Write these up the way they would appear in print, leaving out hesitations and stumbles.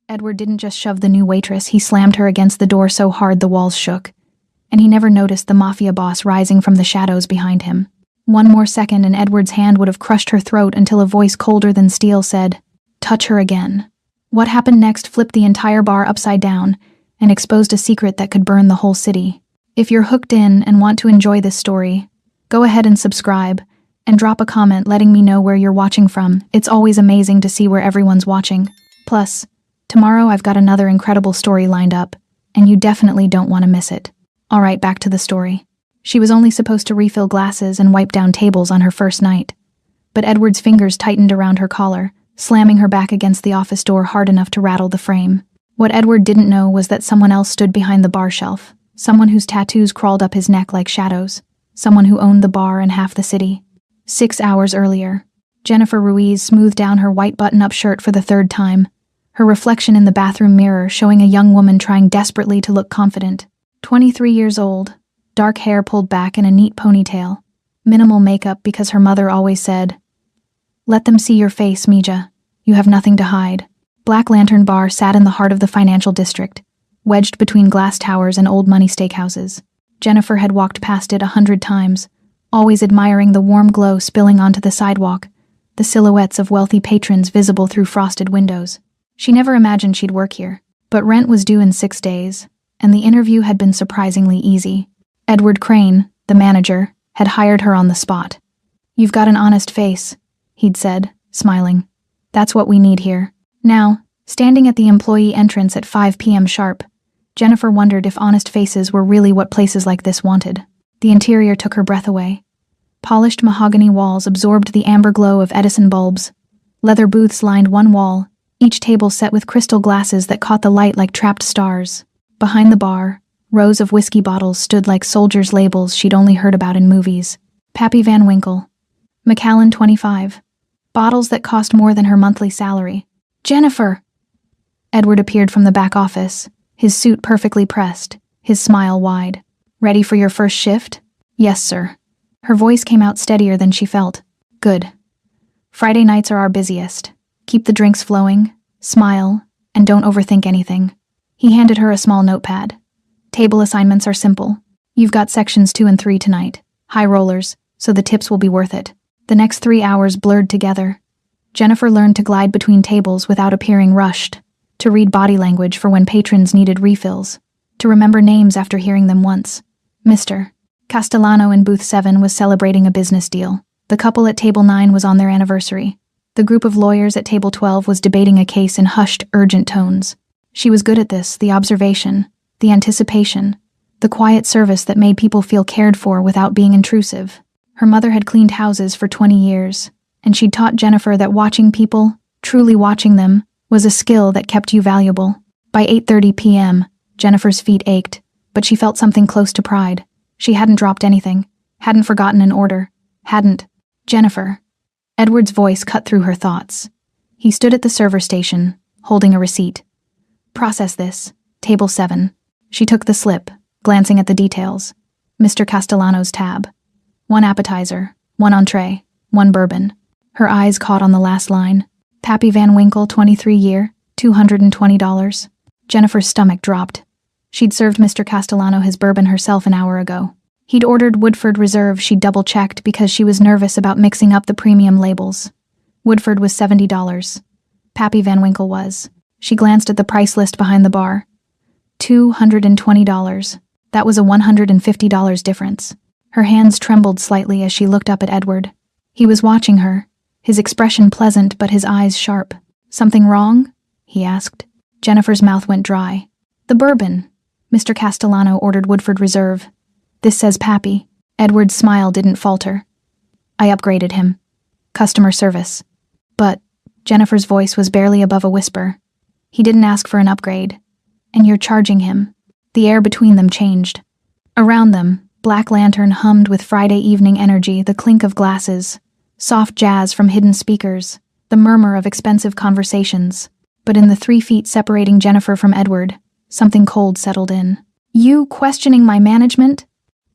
Edward didn't just shove the new waitress, he slammed her against the door so hard the walls shook. And he never noticed the Mafia boss rising from the shadows behind him. One more second and Edward's hand would have crushed her throat until a voice colder than steel said, "Touch her again." What happened next flipped the entire bar upside down and exposed a secret that could burn the whole city. If you're hooked in and want to enjoy this story, go ahead and subscribe and drop a comment letting me know where you're watching from. It's always amazing to see where everyone's watching. Plus, tomorrow I've got another incredible story lined up, and you definitely don't want to miss it. Alright, back to the story. She was only supposed to refill glasses and wipe down tables on her first night. But Edward's fingers tightened around her collar, slamming her back against the office door hard enough to rattle the frame. What Edward didn't know was that someone else stood behind the bar shelf, someone whose tattoos crawled up his neck like shadows, someone who owned the bar and half the city. 6 hours earlier, Jennifer Ruiz smoothed down her white button-up shirt for the third time, her reflection in the bathroom mirror showing a young woman trying desperately to look confident. 23 years old, dark hair pulled back in a neat ponytail, minimal makeup because her mother always said, "Let them see your face, Mija. You have nothing to hide." Black Lantern Bar sat in the heart of the financial district, wedged between glass towers and old money steakhouses. Jennifer had walked past it 100 times, always admiring the warm glow spilling onto the sidewalk, the silhouettes of wealthy patrons visible through frosted windows. She never imagined she'd work here, but rent was due in 6 days, and the interview had been surprisingly easy. Edward Crane, the manager, had hired her on the spot. "You've got an honest face," he'd said, smiling. "That's what we need here." Now, standing at the employee entrance at 5 p.m. sharp, Jennifer wondered if honest faces were really what places like this wanted. The interior took her breath away. Polished mahogany walls absorbed the amber glow of Edison bulbs. Leather booths lined one wall, each table set with crystal glasses that caught the light like trapped stars. Behind the bar, rows of whiskey bottles stood like soldiers' labels she'd only heard about in movies. Pappy Van Winkle. Macallan 25. Bottles that cost more than her monthly salary. "Jennifer!" Edward appeared from the back office, his suit perfectly pressed, his smile wide. "Ready for your first shift?" "Yes, sir." Her voice came out steadier than she felt. "Good. Friday nights are our busiest. Keep the drinks flowing, smile, and don't overthink anything." He handed her a small notepad. "Table assignments are simple. You've got sections 2 and 3 tonight. High rollers, so the tips will be worth it." The next 3 hours blurred together. Jennifer learned to glide between tables without appearing rushed, to read body language for when patrons needed refills, to remember names after hearing them once. Mr. Castellano in booth 7 was celebrating a business deal. The couple at table 9 was on their anniversary. The group of lawyers at table 12 was debating a case in hushed, urgent tones. She was good at this, the observation, the anticipation, the quiet service that made people feel cared for without being intrusive. Her mother had cleaned houses for 20 years, and she'd taught Jennifer that watching people, truly watching them, was a skill that kept you valuable. By 8:30 p.m., Jennifer's feet ached, but she felt something close to pride. She hadn't dropped anything, hadn't forgotten an order, hadn't. "Jennifer." Edward's voice cut through her thoughts. He stood at the server station, holding a receipt. "Process this. Table 7. She took the slip, glancing at the details. Mr. Castellano's tab. 1 appetizer, 1 entree, 1 bourbon. Her eyes caught on the last line. Pappy Van Winkle, 23 year, $220. Jennifer's stomach dropped. She'd served Mr. Castellano his bourbon herself an hour ago. He'd ordered Woodford Reserve she double-checked because she was nervous about mixing up the premium labels. Woodford was $70. Pappy Van Winkle was. She glanced at the price list behind the bar. $220. That was a $150 difference. Her hands trembled slightly as she looked up at Edward. He was watching her, his expression pleasant but his eyes sharp. "Something wrong?" he asked. Jennifer's mouth went dry. "The bourbon." Mr. Castellano ordered Woodford Reserve. "This says Pappy." Edward's smile didn't falter. "I upgraded him. Customer service." "But," Jennifer's voice was barely above a whisper, "he didn't ask for an upgrade. And you're charging him." The air between them changed. Around them, Black Lantern hummed with Friday evening energy, the clink of glasses, soft jazz from hidden speakers, the murmur of expensive conversations. But in the 3 feet separating Jennifer from Edward, something cold settled in. "You questioning my management?"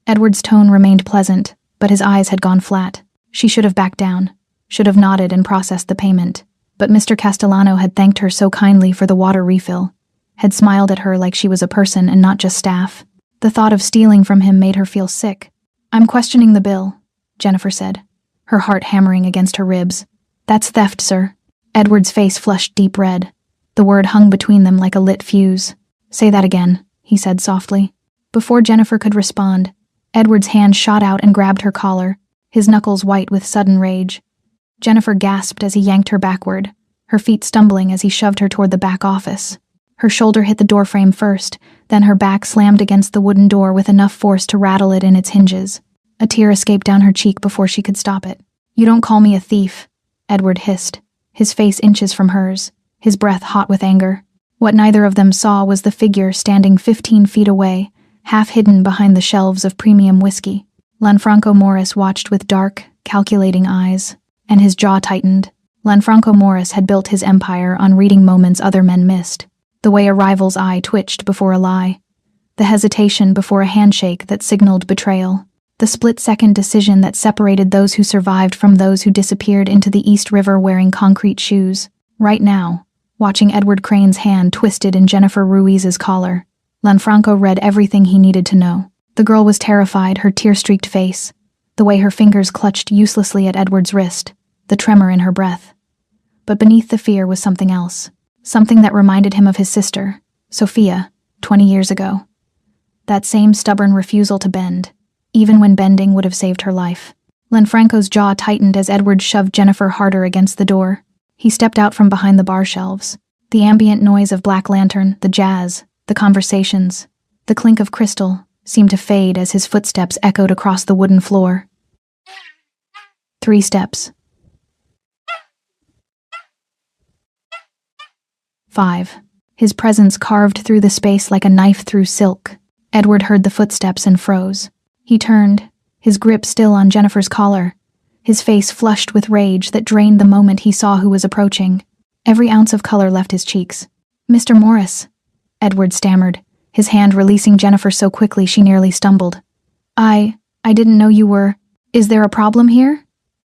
Edward's tone remained pleasant, but his eyes had gone flat. She should have backed down, should have nodded and processed the payment. But Mr. Castellano had thanked her so kindly for the water refill, had smiled at her like she was a person and not just staff. The thought of stealing from him made her feel sick. "I'm questioning the bill," Jennifer said, her heart hammering against her ribs. "That's theft, sir." Edward's face flushed deep red. The word hung between them like a lit fuse. "Say that again," he said softly. Before Jennifer could respond, Edward's hand shot out and grabbed her collar, his knuckles white with sudden rage. Jennifer gasped as he yanked her backward, her feet stumbling as he shoved her toward the back office. Her shoulder hit the doorframe first, then her back slammed against the wooden door with enough force to rattle it in its hinges. A tear escaped down her cheek before she could stop it. "You don't call me a thief," Edward hissed, his face inches from hers, his breath hot with anger. What neither of them saw was the figure standing 15 feet away, half hidden behind the shelves of premium whiskey. Lanfranco Morris watched with dark, calculating eyes, and his jaw tightened. Lanfranco Morris had built his empire on reading moments other men missed. The way a rival's eye twitched before a lie. The hesitation before a handshake that signaled betrayal. The split-second decision that separated those who survived from those who disappeared into the East River wearing concrete shoes. Right now, watching Edward Crane's hand twisted in Jennifer Ruiz's collar, Lanfranco read everything he needed to know. The girl was terrified, her tear-streaked face, the way her fingers clutched uselessly at Edward's wrist, the tremor in her breath. But beneath the fear was something else. Something that reminded him of his sister, Sophia, 20 years ago. That same stubborn refusal to bend, even when bending would have saved her life. Lanfranco's jaw tightened as Edward shoved Jennifer harder against the door. He stepped out from behind the bar shelves. The ambient noise of Black Lantern, the jazz, the conversations, the clink of crystal seemed to fade as his footsteps echoed across the wooden floor. 3 steps. 5. His presence carved through the space like a knife through silk. Edward heard the footsteps and froze. He turned, his grip still on Jennifer's collar, his face flushed with rage that drained the moment he saw who was approaching. Every ounce of color left his cheeks. "Mr. Morris," Edward stammered, his hand releasing Jennifer so quickly she nearly stumbled. I didn't know you were. Is there a problem here?"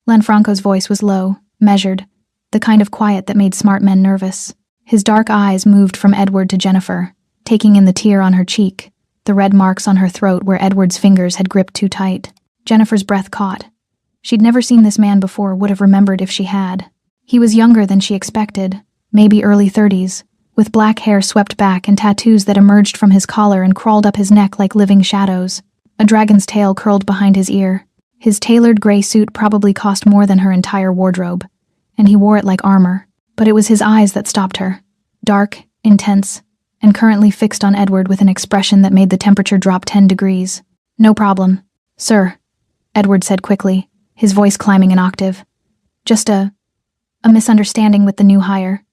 Lanfranco's voice was low, measured, the kind of quiet that made smart men nervous. His dark eyes moved from Edward to Jennifer, taking in the tear on her cheek, the red marks on her throat where Edward's fingers had gripped too tight. Jennifer's breath caught. She'd never seen this man before, would have remembered if she had. He was younger than she expected, maybe early 30s, with black hair swept back and tattoos that emerged from his collar and crawled up his neck like living shadows. A dragon's tail curled behind his ear. His tailored gray suit probably cost more than her entire wardrobe, and he wore it like armor. But it was his eyes that stopped her. Dark, intense, and currently fixed on Edward with an expression that made the temperature drop 10 degrees. "No problem, sir," Edward said quickly, his voice climbing an octave. "Just a misunderstanding with the new hire.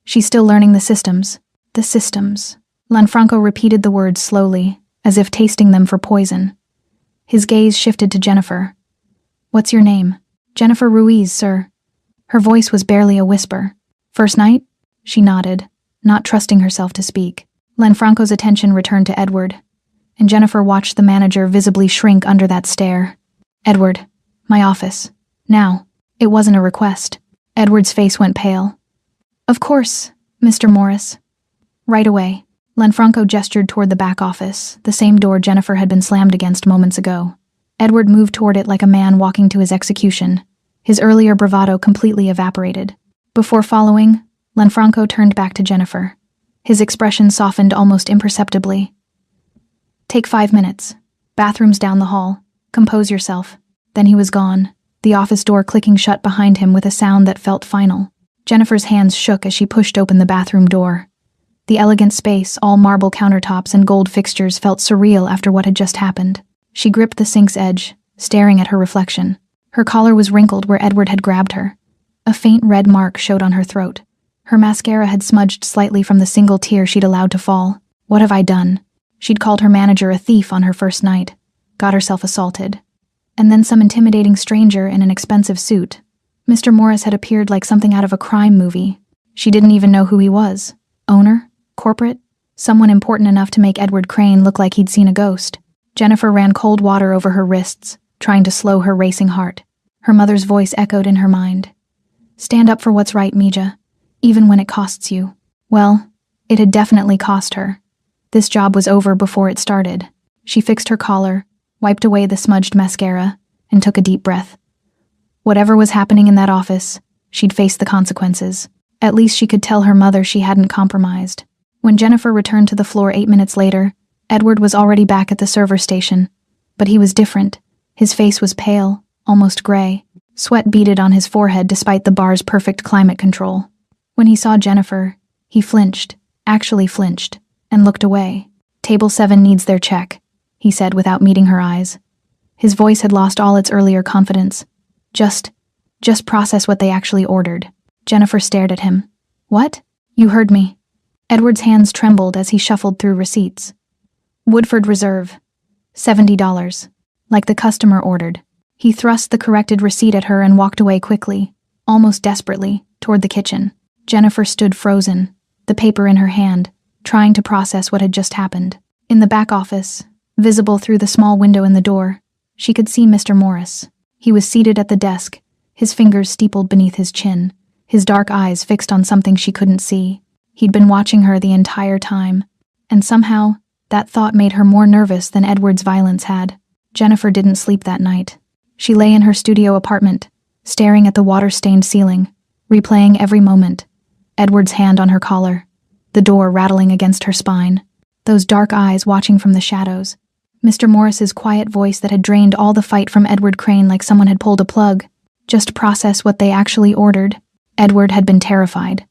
She's still learning the systems." "The systems." Lanfranco repeated the words slowly, as if tasting them for poison. His gaze shifted to Jennifer. "What's your name?" "Jennifer Ruiz, sir." Her voice was barely a whisper. "First night?" She nodded, not trusting herself to speak. Lanfranco's attention returned to Edward, and Jennifer watched the manager visibly shrink under that stare. "Edward, my office. Now." It wasn't a request. Edward's face went pale. "Of course, Mr. Morris." "Right away." Lanfranco gestured toward the back office, the same door Jennifer had been slammed against moments ago. Edward moved toward it like a man walking to his execution, his earlier bravado completely evaporated. Before following, Lanfranco turned back to Jennifer. His expression softened almost imperceptibly. "Take 5 minutes. Bathrooms down the hall. Compose yourself." Then he was gone, the office door clicking shut behind him with a sound that felt final. Jennifer's hands shook as she pushed open the bathroom door. The elegant space, all marble countertops and gold fixtures, felt surreal after what had just happened. She gripped the sink's edge, staring at her reflection. Her collar was wrinkled where Edward had grabbed her. A faint red mark showed on her throat. Her mascara had smudged slightly from the single tear she'd allowed to fall. What have I done? She'd called her manager a thief on her first night, got herself assaulted. And then some intimidating stranger in an expensive suit. Mr. Morris had appeared like something out of a crime movie. She didn't even know who he was. Owner? Corporate? Someone important enough to make Edward Crane look like he'd seen a ghost. Jennifer ran cold water over her wrists, trying to slow her racing heart. Her mother's voice echoed in her mind. Stand up for what's right, Mija, even when it costs you. Well, it had definitely cost her. This job was over before it started. She fixed her collar, wiped away the smudged mascara, and took a deep breath. Whatever was happening in that office, she'd face the consequences. At least she could tell her mother she hadn't compromised. When Jennifer returned to the floor 8 minutes later, Edward was already back at the server station. But he was different. His face was pale, almost gray. Sweat beaded on his forehead despite the bar's perfect climate control. When he saw Jennifer, he flinched, actually flinched, and looked away. "Table 7 needs their check," he said without meeting her eyes. His voice had lost all its earlier confidence. Just process what they actually ordered." Jennifer stared at him. "What? You heard me." Edward's hands trembled as he shuffled through receipts. "Woodford Reserve. $70. Like the customer ordered." He thrust the corrected receipt at her and walked away quickly, almost desperately, toward the kitchen. Jennifer stood frozen, the paper in her hand, trying to process what had just happened. In the back office, visible through the small window in the door, she could see Mr. Morris. He was seated at the desk, his fingers steepled beneath his chin, his dark eyes fixed on something she couldn't see. He'd been watching her the entire time, and somehow, that thought made her more nervous than Edward's violence had. Jennifer didn't sleep that night. She lay in her studio apartment, staring at the water-stained ceiling, replaying every moment. Edward's hand on her collar, the door rattling against her spine, those dark eyes watching from the shadows. Mr. Morris's quiet voice that had drained all the fight from Edward Crane like someone had pulled a plug. Just process what they actually ordered. Edward had been terrified.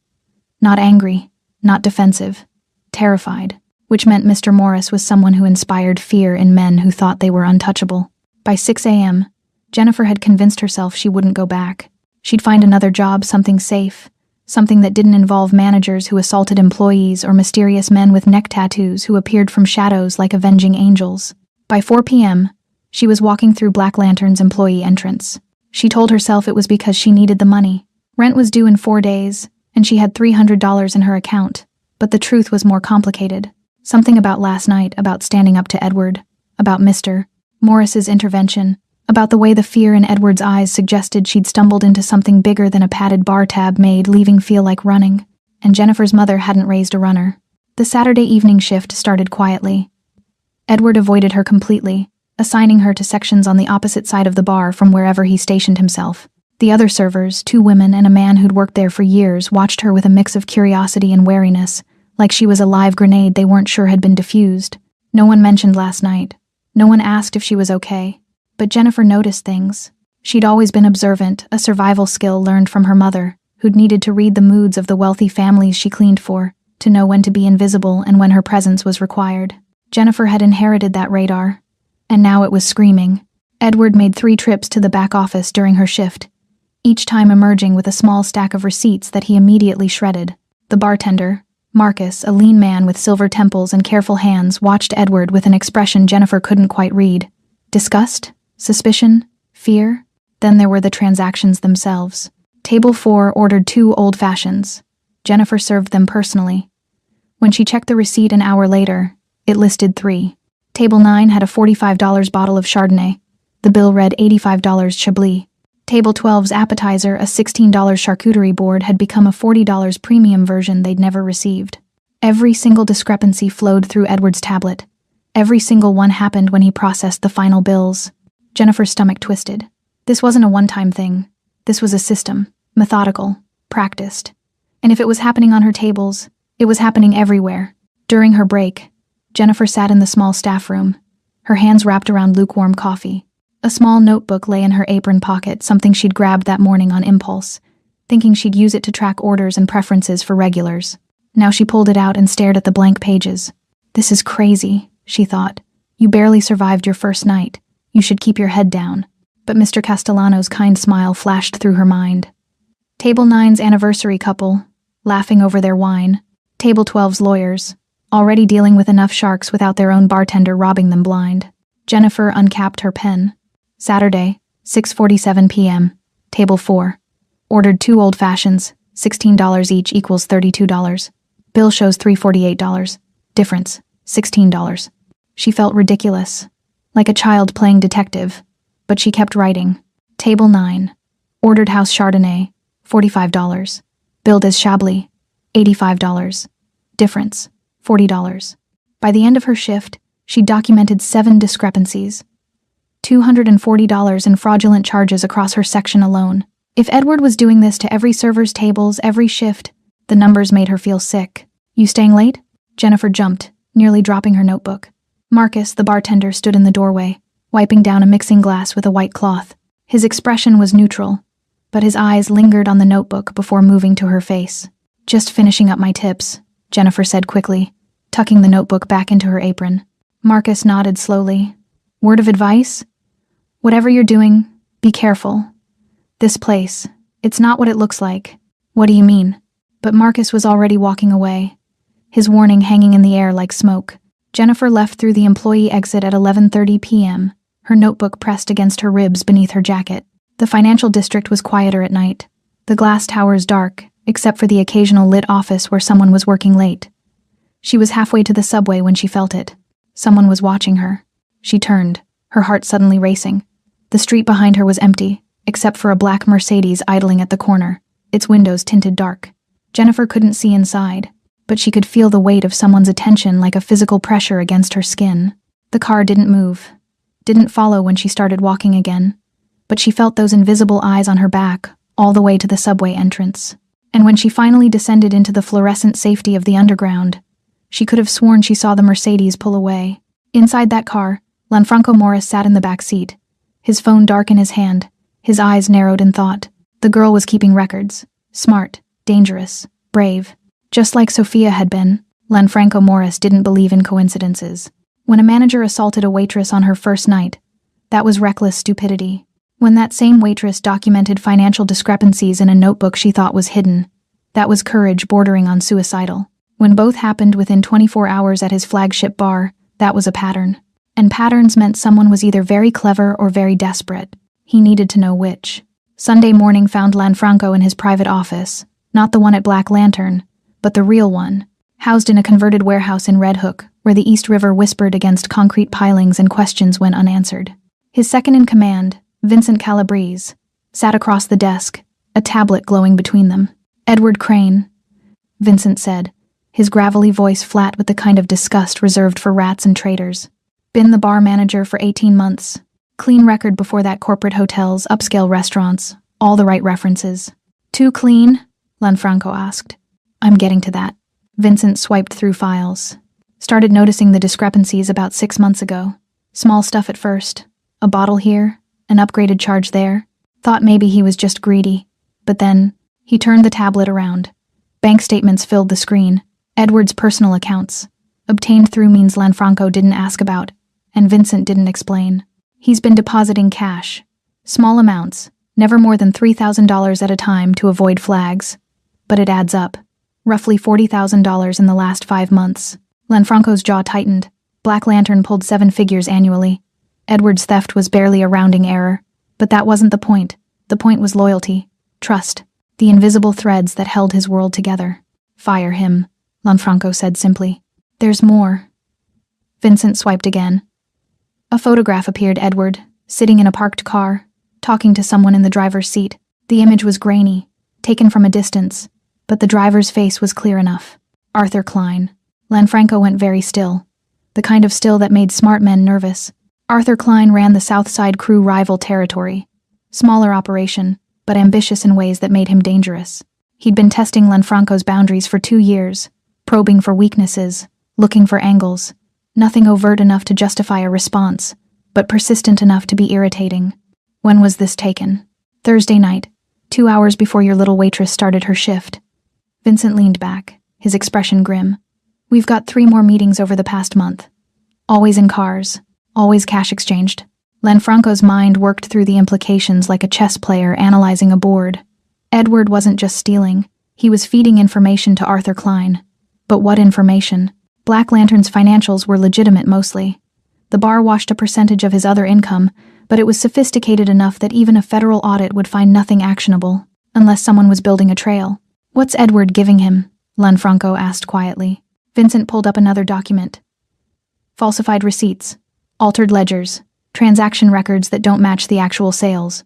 Not angry, not defensive. Terrified. Which meant Mr. Morris was someone who inspired fear in men who thought they were untouchable. By 6 a.m., Jennifer had convinced herself she wouldn't go back. She'd find another job, something safe, something that didn't involve managers who assaulted employees or mysterious men with neck tattoos who appeared from shadows like avenging angels. By 4 p.m., she was walking through Black Lantern's employee entrance. She told herself it was because she needed the money. Rent was due in 4 days, and she had $300 in her account. But the truth was more complicated. Something about last night, about standing up to Edward, about Mr. Morris's intervention, about the way the fear in Edward's eyes suggested she'd stumbled into something bigger than a padded bar tab made leaving feel like running. And Jennifer's mother hadn't raised a runner. The Saturday evening shift started quietly. Edward avoided her completely, assigning her to sections on the opposite side of the bar from wherever he stationed himself. The other servers, 2 women and a man who'd worked there for years, watched her with a mix of curiosity and wariness, like she was a live grenade they weren't sure had been defused. No one mentioned last night. No one asked if she was okay. But Jennifer noticed things. She'd always been observant, a survival skill learned from her mother, who'd needed to read the moods of the wealthy families she cleaned for, to know when to be invisible and when her presence was required. Jennifer had inherited that radar, and now it was screaming. Edward made 3 trips to the back office during her shift, each time emerging with a small stack of receipts that he immediately shredded. The bartender, Marcus, a lean man with silver temples and careful hands, watched Edward with an expression Jennifer couldn't quite read. Disgust? Suspicion? Fear? Then there were the transactions themselves. Table 4 ordered 2 old fashions. Jennifer served them personally. When she checked the receipt an hour later, it listed 3. Table 9 had a $45 bottle of Chardonnay. The bill read $85 Chablis. Table 12's appetizer, a $16 charcuterie board, had become a $40 premium version they'd never received. Every single discrepancy flowed through Edward's tablet. Every single one happened when he processed the final bills. Jennifer's stomach twisted. This wasn't a one-time thing. This was a system, methodical, practiced. And if it was happening on her tables, it was happening everywhere. During her break, Jennifer sat in the small staff room, her hands wrapped around lukewarm coffee. A small notebook lay in her apron pocket, something she'd grabbed that morning on impulse, thinking she'd use it to track orders and preferences for regulars. Now she pulled it out and stared at the blank pages. This is crazy, she thought. You barely survived your first night. You should keep your head down. But Mr. Castellano's kind smile flashed through her mind. Table 9's anniversary couple, laughing over their wine. Table 12's lawyers, already dealing with enough sharks without their own bartender robbing them blind. Jennifer uncapped her pen. Saturday, 6:47 p.m., Table 4. Ordered 2 old fashions, $16 each equals $32. Bill shows $348. Difference, $16. She felt ridiculous, like a child playing detective, but she kept writing. Table 9. Ordered house Chardonnay, $45. Billed as Chablis, $85. Difference, $40. By the end of her shift, she documented 7 discrepancies. $240 in fraudulent charges across her section alone. If Edward was doing this to every server's tables, every shift, the numbers made her feel sick. You staying late? Jennifer jumped, nearly dropping her notebook. Marcus, the bartender, stood in the doorway, wiping down a mixing glass with a white cloth. His expression was neutral, but his eyes lingered on the notebook before moving to her face. Just finishing up my tips, Jennifer said quickly, tucking the notebook back into her apron. Marcus nodded slowly. Word of advice? Whatever you're doing, be careful. This place, it's not what it looks like. What do you mean? But Marcus was already walking away, his warning hanging in the air like smoke. Jennifer left through the employee exit at 11:30 p.m., her notebook pressed against her ribs beneath her jacket. The financial district was quieter at night, the glass towers dark, except for the occasional lit office where someone was working late. She was halfway to the subway when she felt it. Someone was watching her. She turned, her heart suddenly racing. The street behind her was empty, except for a black Mercedes idling at the corner, its windows tinted dark. Jennifer couldn't see inside, but she could feel the weight of someone's attention like a physical pressure against her skin. The car didn't move, didn't follow when she started walking again, but she felt those invisible eyes on her back all the way to the subway entrance. And when she finally descended into the fluorescent safety of the underground, she could have sworn she saw the Mercedes pull away. Inside that car, Lanfranco Morris sat in the back seat, his phone dark in his hand, his eyes narrowed in thought. The girl was keeping records. Smart, dangerous, brave. Just like Sophia had been, Lanfranco Morris didn't believe in coincidences. When a manager assaulted a waitress on her first night, that was reckless stupidity. When that same waitress documented financial discrepancies in a notebook she thought was hidden, that was courage bordering on suicidal. When both happened within 24 hours at his flagship bar, that was a pattern. And patterns meant someone was either very clever or very desperate. He needed to know which. Sunday morning found Lanfranco in his private office, not the one at Black Lantern, but the real one, housed in a converted warehouse in Red Hook, where the East River whispered against concrete pilings and questions went unanswered. His second-in-command, Vincent Calabrese, sat across the desk, a tablet glowing between them. Edward Crane, Vincent said, his gravelly voice flat with the kind of disgust reserved for rats and traitors. Been the bar manager for 18 months. Clean record before that, corporate hotels, upscale restaurants, all the right references. Too clean? Lanfranco asked. I'm getting to that. Vincent swiped through files. Started noticing the discrepancies about 6 months ago. Small stuff at first. A bottle here, an upgraded charge there. Thought maybe he was just greedy. But then, he turned the tablet around. Bank statements filled the screen. Edward's personal accounts. Obtained through means Lanfranco didn't ask about, and Vincent didn't explain. He's been depositing cash. Small amounts, never more than $3,000 at a time to avoid flags. But it adds up. Roughly $40,000 in the last 5 months. Lanfranco's jaw tightened. Black Lantern pulled 7 figures annually. Edward's theft was barely a rounding error. But that wasn't the point. The point was loyalty, trust, the invisible threads that held his world together. Fire him, Lanfranco said simply. There's more. Vincent swiped again. A photograph appeared. Edward, sitting in a parked car, talking to someone in the driver's seat. The image was grainy, taken from a distance, but the driver's face was clear enough. Arthur Klein. Lanfranco went very still, the kind of still that made smart men nervous. Arthur Klein ran the South Side Crew rival territory. Smaller operation, but ambitious in ways that made him dangerous. He'd been testing Lanfranco's boundaries for 2 years, probing for weaknesses, looking for angles. Nothing overt enough to justify a response, but persistent enough to be irritating. When was this taken? Thursday night, 2 hours before your little waitress started her shift. Vincent leaned back, his expression grim. We've got 3 more meetings over the past month. Always in cars, always cash exchanged. Lanfranco's mind worked through the implications like a chess player analyzing a board. Edward wasn't just stealing, he was feeding information to Arthur Klein. But what information? Black Lantern's financials were legitimate mostly. The bar washed a percentage of his other income, but it was sophisticated enough that even a federal audit would find nothing actionable, unless someone was building a trail. What's Edward giving him? Lanfranco asked quietly. Vincent pulled up another document. Falsified receipts, altered ledgers, transaction records that don't match the actual sales.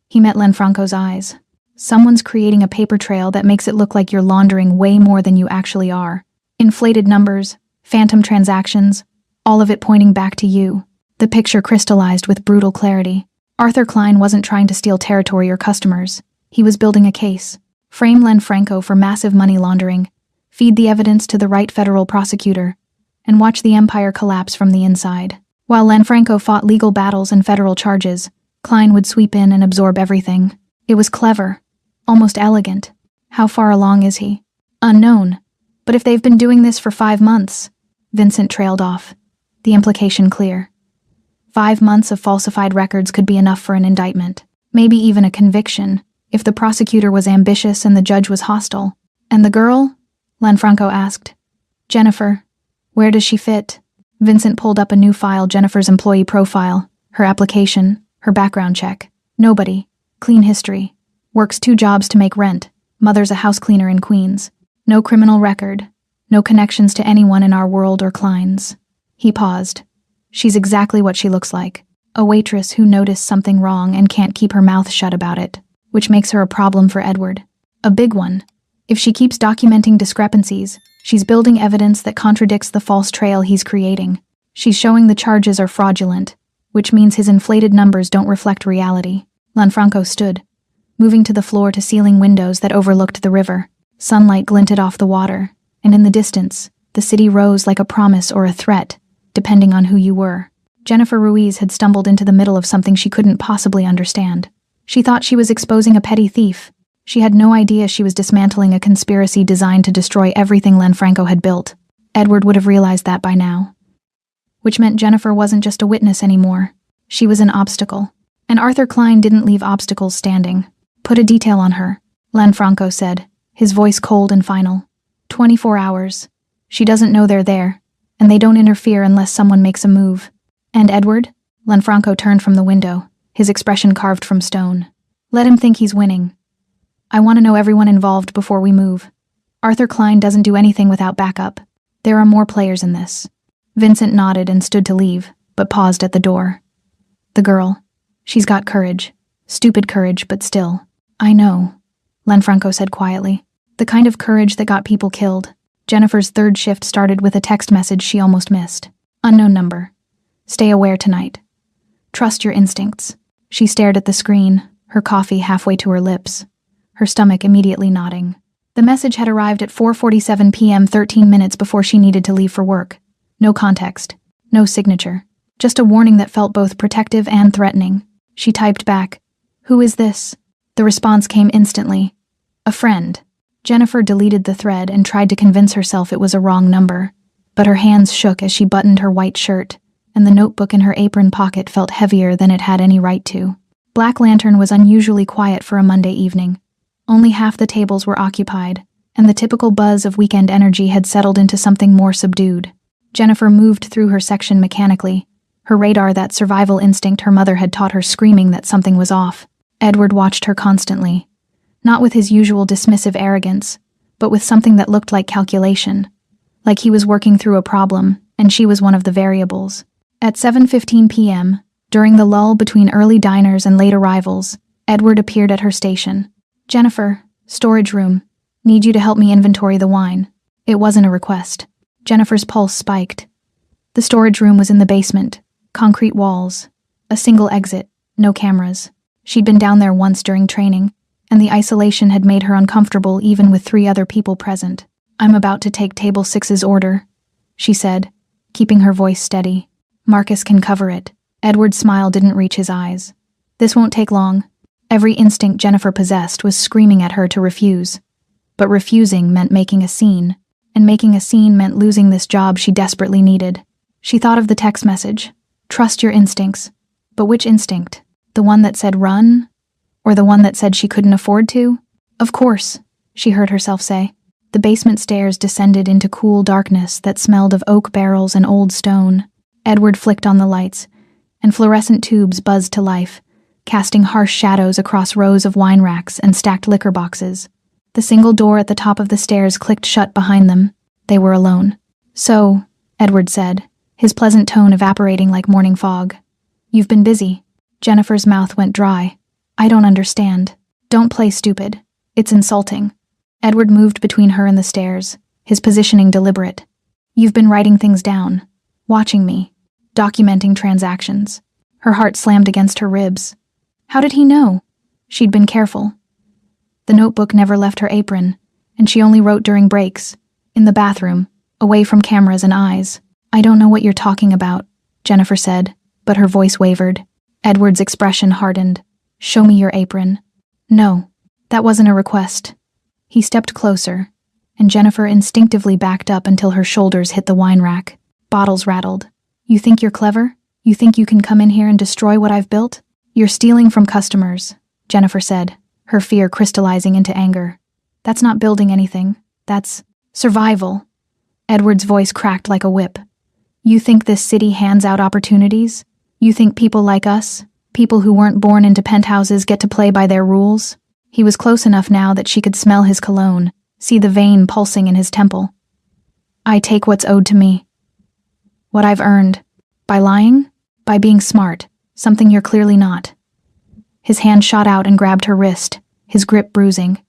He met Lanfranco's eyes. Someone's creating a paper trail that makes it look like you're laundering way more than you actually are. Inflated numbers, phantom transactions, all of it pointing back to you. The picture crystallized with brutal clarity. Arthur Klein wasn't trying to steal territory or customers. He was building a case. Frame Lanfranco for massive money laundering, feed the evidence to the right federal prosecutor, and watch the empire collapse from the inside. While Lanfranco fought legal battles and federal charges, Klein would sweep in and absorb everything. It was clever, almost elegant. How far along is he? Unknown. But if they've been doing this for 5 months, Vincent trailed off. The implication clear. 5 months of falsified records could be enough for an indictment, maybe even a conviction, if the prosecutor was ambitious and the judge was hostile. And the girl? Lanfranco asked. Jennifer. Where does she fit? Vincent pulled up a new file, Jennifer's employee profile, her application, her background check. Nobody. Clean history. Works 2 jobs to make rent. Mother's a house cleaner in Queens. No criminal record. No connections to anyone in our world or Klein's. He paused. She's exactly what she looks like. A waitress who noticed something wrong and can't keep her mouth shut about it, which makes her a problem for Edward. A big one. If she keeps documenting discrepancies, she's building evidence that contradicts the false trail he's creating. She's showing the charges are fraudulent, which means his inflated numbers don't reflect reality. Lanfranco stood, moving to the floor-to-ceiling windows that overlooked the river. Sunlight glinted off the water, and in the distance, the city rose like a promise or a threat, depending on who you were. Jennifer Ruiz had stumbled into the middle of something she couldn't possibly understand. She thought she was exposing a petty thief. She had no idea she was dismantling a conspiracy designed to destroy everything Lanfranco had built. Edward would have realized that by now. Which meant Jennifer wasn't just a witness anymore. She was an obstacle. And Arthur Klein didn't leave obstacles standing. Put a detail on her, Lanfranco said, his voice cold and final. 24 hours. She doesn't know they're there, and they don't interfere unless someone makes a move. And Edward? Lanfranco turned from the window, his expression carved from stone. Let him think he's winning. I want to know everyone involved before we move. Arthur Klein doesn't do anything without backup. There are more players in this. Vincent nodded and stood to leave, but paused at the door. The girl. She's got courage. Stupid courage, but still. I know, Lanfranco said quietly. The kind of courage that got people killed. Jennifer's third shift started with a text message she almost missed. Unknown number. Stay aware tonight. Trust your instincts. She stared at the screen, her coffee halfway to her lips, her stomach immediately nodding. The message had arrived at 4:47 p.m. 13 minutes before she needed to leave for work. No context. No signature. Just a warning that felt both protective and threatening. She typed back, "Who is this?" The response came instantly. "A friend." Jennifer deleted the thread and tried to convince herself it was a wrong number, but her hands shook as she buttoned her white shirt, and the notebook in her apron pocket felt heavier than it had any right to. Black Lantern was unusually quiet for a Monday evening. Only half the tables were occupied, and the typical buzz of weekend energy had settled into something more subdued. Jennifer moved through her section mechanically, her radar that survival instinct her mother had taught her screaming that something was off. Edward watched her constantly, not with his usual dismissive arrogance, but with something that looked like calculation, like he was working through a problem, and she was one of the variables. At 7:15 p.m., during the lull between early diners and late arrivals, Edward appeared at her station. "Jennifer, storage room. Need you to help me inventory the wine." It wasn't a request. Jennifer's pulse spiked. The storage room was in the basement, concrete walls, a single exit, no cameras. She'd been down there once during training, and the isolation had made her uncomfortable even with 3 other people present. "I'm about to take table 6's order," she said, keeping her voice steady. "Marcus can cover it." Edward's smile didn't reach his eyes. "This won't take long." Every instinct Jennifer possessed was screaming at her to refuse. But refusing meant making a scene, and making a scene meant losing this job she desperately needed. She thought of the text message. Trust your instincts. But which instinct? The one that said run? Or the one that said she couldn't afford to? "Of course," she heard herself say. The basement stairs descended into cool darkness that smelled of oak barrels and old stone. Edward flicked on the lights, and fluorescent tubes buzzed to life, casting harsh shadows across rows of wine racks and stacked liquor boxes. The single door at the top of the stairs clicked shut behind them. They were alone. "So," Edward said, his pleasant tone evaporating like morning fog. "You've been busy." Jennifer's mouth went dry. "I don't understand." Don't play stupid. It's insulting. Edward moved between her and the stairs, his positioning deliberate. You've been writing things down, watching me, documenting transactions. Her heart slammed against her ribs. How did he know? She'd been careful. The notebook never left her apron, and she only wrote during breaks, in the bathroom, away from cameras and eyes. I don't know what you're talking about, Jennifer said, but her voice wavered. Edward's expression hardened. Show me your apron. No, that wasn't a request. He stepped closer, and Jennifer instinctively backed up until her shoulders hit the wine rack. Bottles rattled. You think you're clever? You think you can come in here and destroy what I've built? You're stealing from customers, Jennifer said, her fear crystallizing into anger. That's not building anything. That's survival. Edward's voice cracked like a whip. You think this city hands out opportunities? You think people like us, people who weren't born into penthouses, get to play by their rules? He was close enough now that she could smell his cologne, see the vein pulsing in his temple. I take what's owed to me. What I've earned. By lying? By being smart, something you're clearly not. His hand shot out and grabbed her wrist, his grip bruising.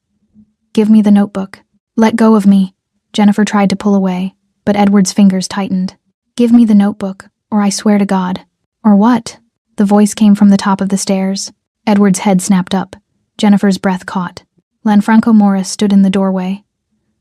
Give me the notebook. Let go of me. Jennifer tried to pull away, but Edward's fingers tightened. Give me the notebook, or I swear to God. Or what? The voice came from the top of the stairs. Edward's head snapped up. Jennifer's breath caught. Lanfranco Morris stood in the doorway,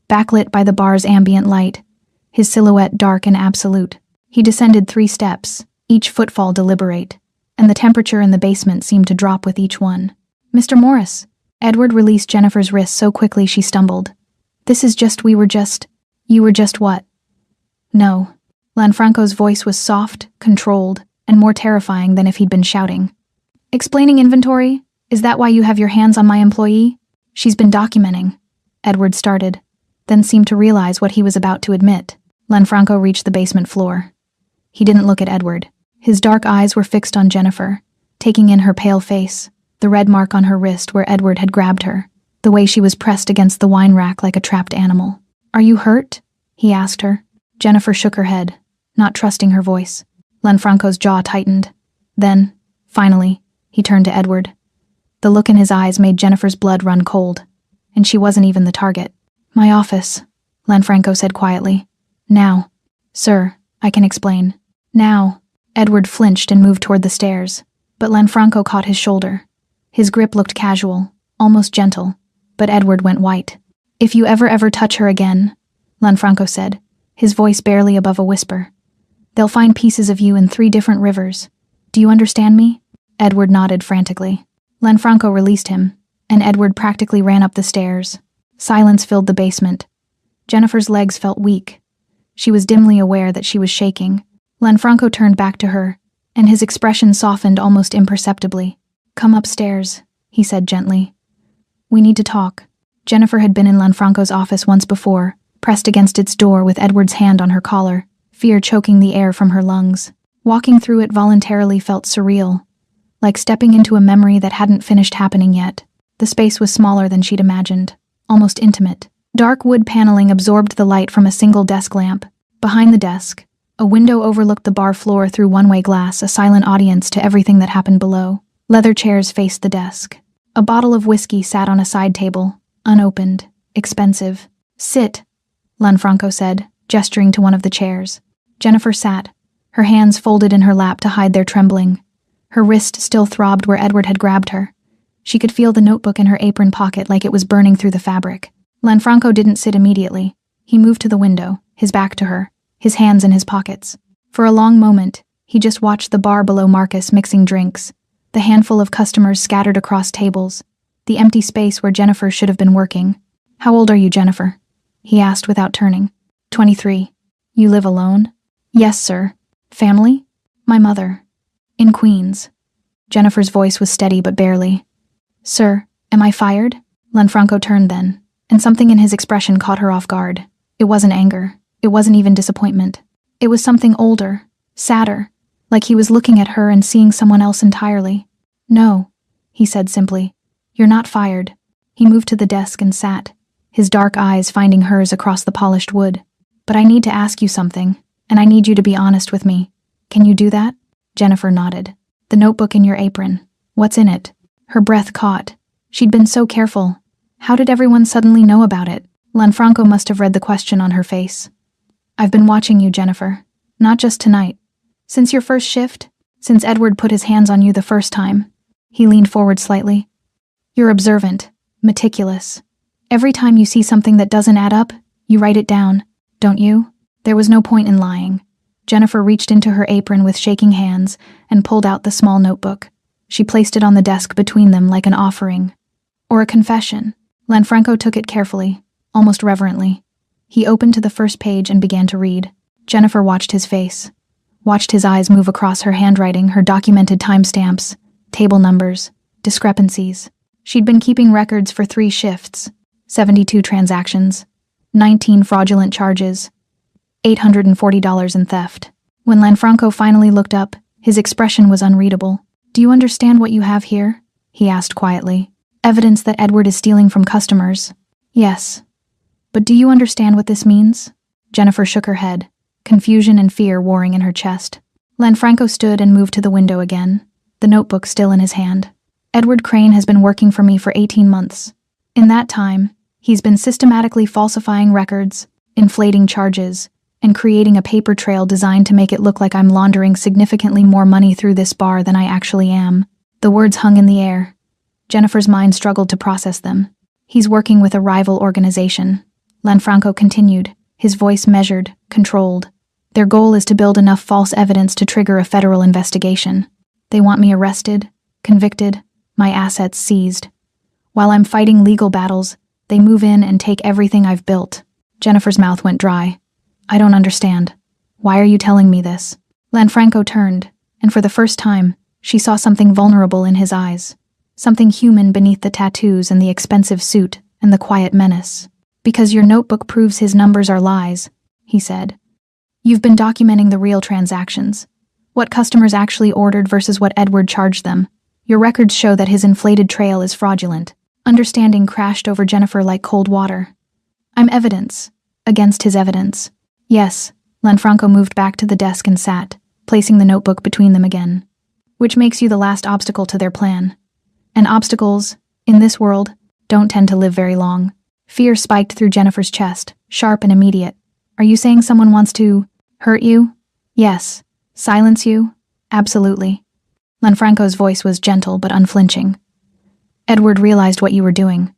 backlit by the bar's ambient light, his silhouette dark and absolute. He descended 3 steps, each footfall deliberate, and the temperature in the basement seemed to drop with each one. Mr. Morris. Edward released Jennifer's wrist so quickly she stumbled. You were just what? No. Lanfranco's voice was soft, controlled, and more terrifying than if he'd been shouting. Explaining inventory? Is that why you have your hands on my employee? She's been documenting. Edward started, then seemed to realize what he was about to admit. Lanfranco reached the basement floor. He didn't look at Edward. His dark eyes were fixed on Jennifer, taking in her pale face, the red mark on her wrist where Edward had grabbed her, the way she was pressed against the wine rack like a trapped animal. Are you hurt? He asked her. Jennifer shook her head, not trusting her voice. Lanfranco's jaw tightened. Then, finally, he turned to Edward. The look in his eyes made Jennifer's blood run cold, and she wasn't even the target. My office, Lanfranco said quietly. Now. Sir, I can explain. Now. Edward flinched and moved toward the stairs, but Lanfranco caught his shoulder. His grip looked casual, almost gentle, but Edward went white. If you ever touch her again, Lanfranco said, his voice barely above a whisper, they'll find pieces of you in 3 different rivers. Do you understand me? Edward nodded frantically. Lanfranco released him, and Edward practically ran up the stairs. Silence filled the basement. Jennifer's legs felt weak. She was dimly aware that she was shaking. Lanfranco turned back to her, and his expression softened almost imperceptibly. Come upstairs, he said gently. We need to talk. Jennifer had been in Lanfranco's office once before, pressed against its door with Edward's hand on her collar, fear choking the air from her lungs. Walking through it voluntarily felt surreal, like stepping into a memory that hadn't finished happening yet. The space was smaller than she'd imagined, almost intimate. Dark wood paneling absorbed the light from a single desk lamp. Behind the desk, a window overlooked the bar floor through one-way glass, a silent audience to everything that happened below. Leather chairs faced the desk. A bottle of whiskey sat on a side table, unopened, expensive. Sit, Lanfranco said, gesturing to one of the chairs. Jennifer sat, her hands folded in her lap to hide their trembling. Her wrist still throbbed where Edward had grabbed her. She could feel the notebook in her apron pocket like it was burning through the fabric. Lanfranco didn't sit immediately. He moved to the window, his back to her, his hands in his pockets. For a long moment, he just watched the bar below Marcus mixing drinks, the handful of customers scattered across tables, the empty space where Jennifer should have been working. How old are you, Jennifer? He asked without turning. 23. You live alone? Yes, sir. Family? My mother. In Queens. Jennifer's voice was steady but barely. Sir, am I fired? Lanfranco turned then, and something in his expression caught her off guard. It wasn't anger. It wasn't even disappointment. It was something older, sadder, like he was looking at her and seeing someone else entirely. No, he said simply. You're not fired. He moved to the desk and sat, his dark eyes finding hers across the polished wood. But I need to ask you something, and I need you to be honest with me. Can you do that? Jennifer nodded. The notebook in your apron. What's in it? Her breath caught, She'd been so careful. How did everyone suddenly know about it? Lanfranco must have read the question on her face. I've been watching you, Jennifer. Not just tonight. Since your first shift? Since Edward put his hands on you the first time? He leaned forward slightly. You're observant, meticulous. Every time you see something that doesn't add up, you write it down, don't you? There was no point in lying. Jennifer reached into her apron with shaking hands and pulled out the small notebook. She placed it on the desk between them like an offering. Or a confession. Lanfranco took it carefully, almost reverently. He opened to the first page and began to read. Jennifer watched his face. Watched his eyes move across her handwriting, her documented timestamps, table numbers, discrepancies. She'd been keeping records for 3 shifts, 72 transactions, 19 fraudulent charges, $840 in theft. When Lanfranco finally looked up, his expression was unreadable. Do you understand what you have here? He asked quietly. Evidence that Edward is stealing from customers. Yes. But do you understand what this means? Jennifer shook her head, confusion and fear warring in her chest. Lanfranco stood and moved to the window again, the notebook still in his hand. Edward Crane has been working for me for 18 months. In that time, he's been systematically falsifying records, inflating charges, and creating a paper trail designed to make it look like I'm laundering significantly more money through this bar than I actually am. The words hung in the air. Jennifer's mind struggled to process them. He's working with a rival organization. Lanfranco continued, his voice measured, controlled. Their goal is to build enough false evidence to trigger a federal investigation. They want me arrested, convicted, my assets seized. While I'm fighting legal battles, they move in and take everything I've built. Jennifer's mouth went dry. I don't understand. Why are you telling me this? Lanfranco turned, and for the first time, she saw something vulnerable in his eyes. Something human beneath the tattoos and the expensive suit and the quiet menace. Because your notebook proves his numbers are lies, he said. You've been documenting the real transactions. What customers actually ordered versus what Edward charged them. Your records show that his inflated trail is fraudulent. Understanding crashed over Jennifer like cold water. I'm evidence. Against his evidence. Yes, Lanfranco moved back to the desk and sat, placing the notebook between them again. Which makes you the last obstacle to their plan. And obstacles, in this world, don't tend to live very long. Fear spiked through Jennifer's chest, sharp and immediate. Are you saying someone wants to hurt you? Yes. Silence you? Absolutely. Lanfranco's voice was gentle but unflinching. Edward realized what you were doing.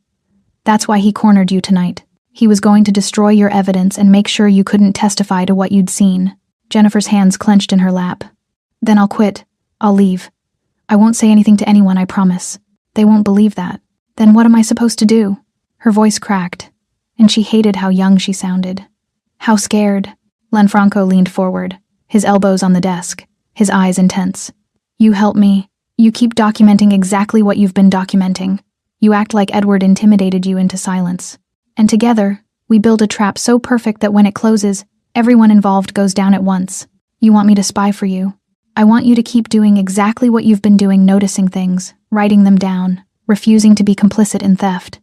That's why he cornered you tonight. He was going to destroy your evidence and make sure you couldn't testify to what you'd seen. Jennifer's hands clenched in her lap. Then I'll quit. I'll leave. I won't say anything to anyone, I promise. They won't believe that. Then what am I supposed to do? Her voice cracked, and she hated how young she sounded. How scared. Lanfranco leaned forward, his elbows on the desk, his eyes intense. You help me. You keep documenting exactly what you've been documenting. You act like Edward intimidated you into silence. And together, we build a trap so perfect that when it closes, everyone involved goes down at once. You want me to spy for you. I want you to keep doing exactly what you've been doing, noticing things, writing them down, refusing to be complicit in theft.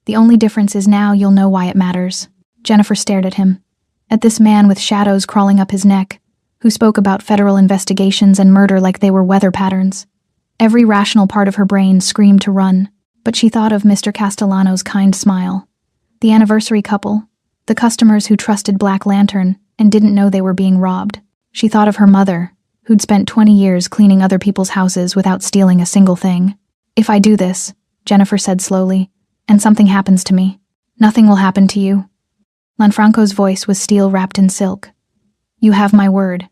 The only difference is now you'll know why it matters. Jennifer stared at him. At this man with shadows crawling up his neck, who spoke about federal investigations and murder like they were weather patterns. Every rational part of her brain screamed to run, but she thought of Mr. Castellano's kind smile. The anniversary couple, the customers who trusted Black Lantern and didn't know they were being robbed. She thought of her mother, who'd spent 20 years cleaning other people's houses without stealing a single thing. If I do this, Jennifer said slowly, and something happens to me, nothing will happen to you. Lanfranco's voice was steel wrapped in silk. You have my word,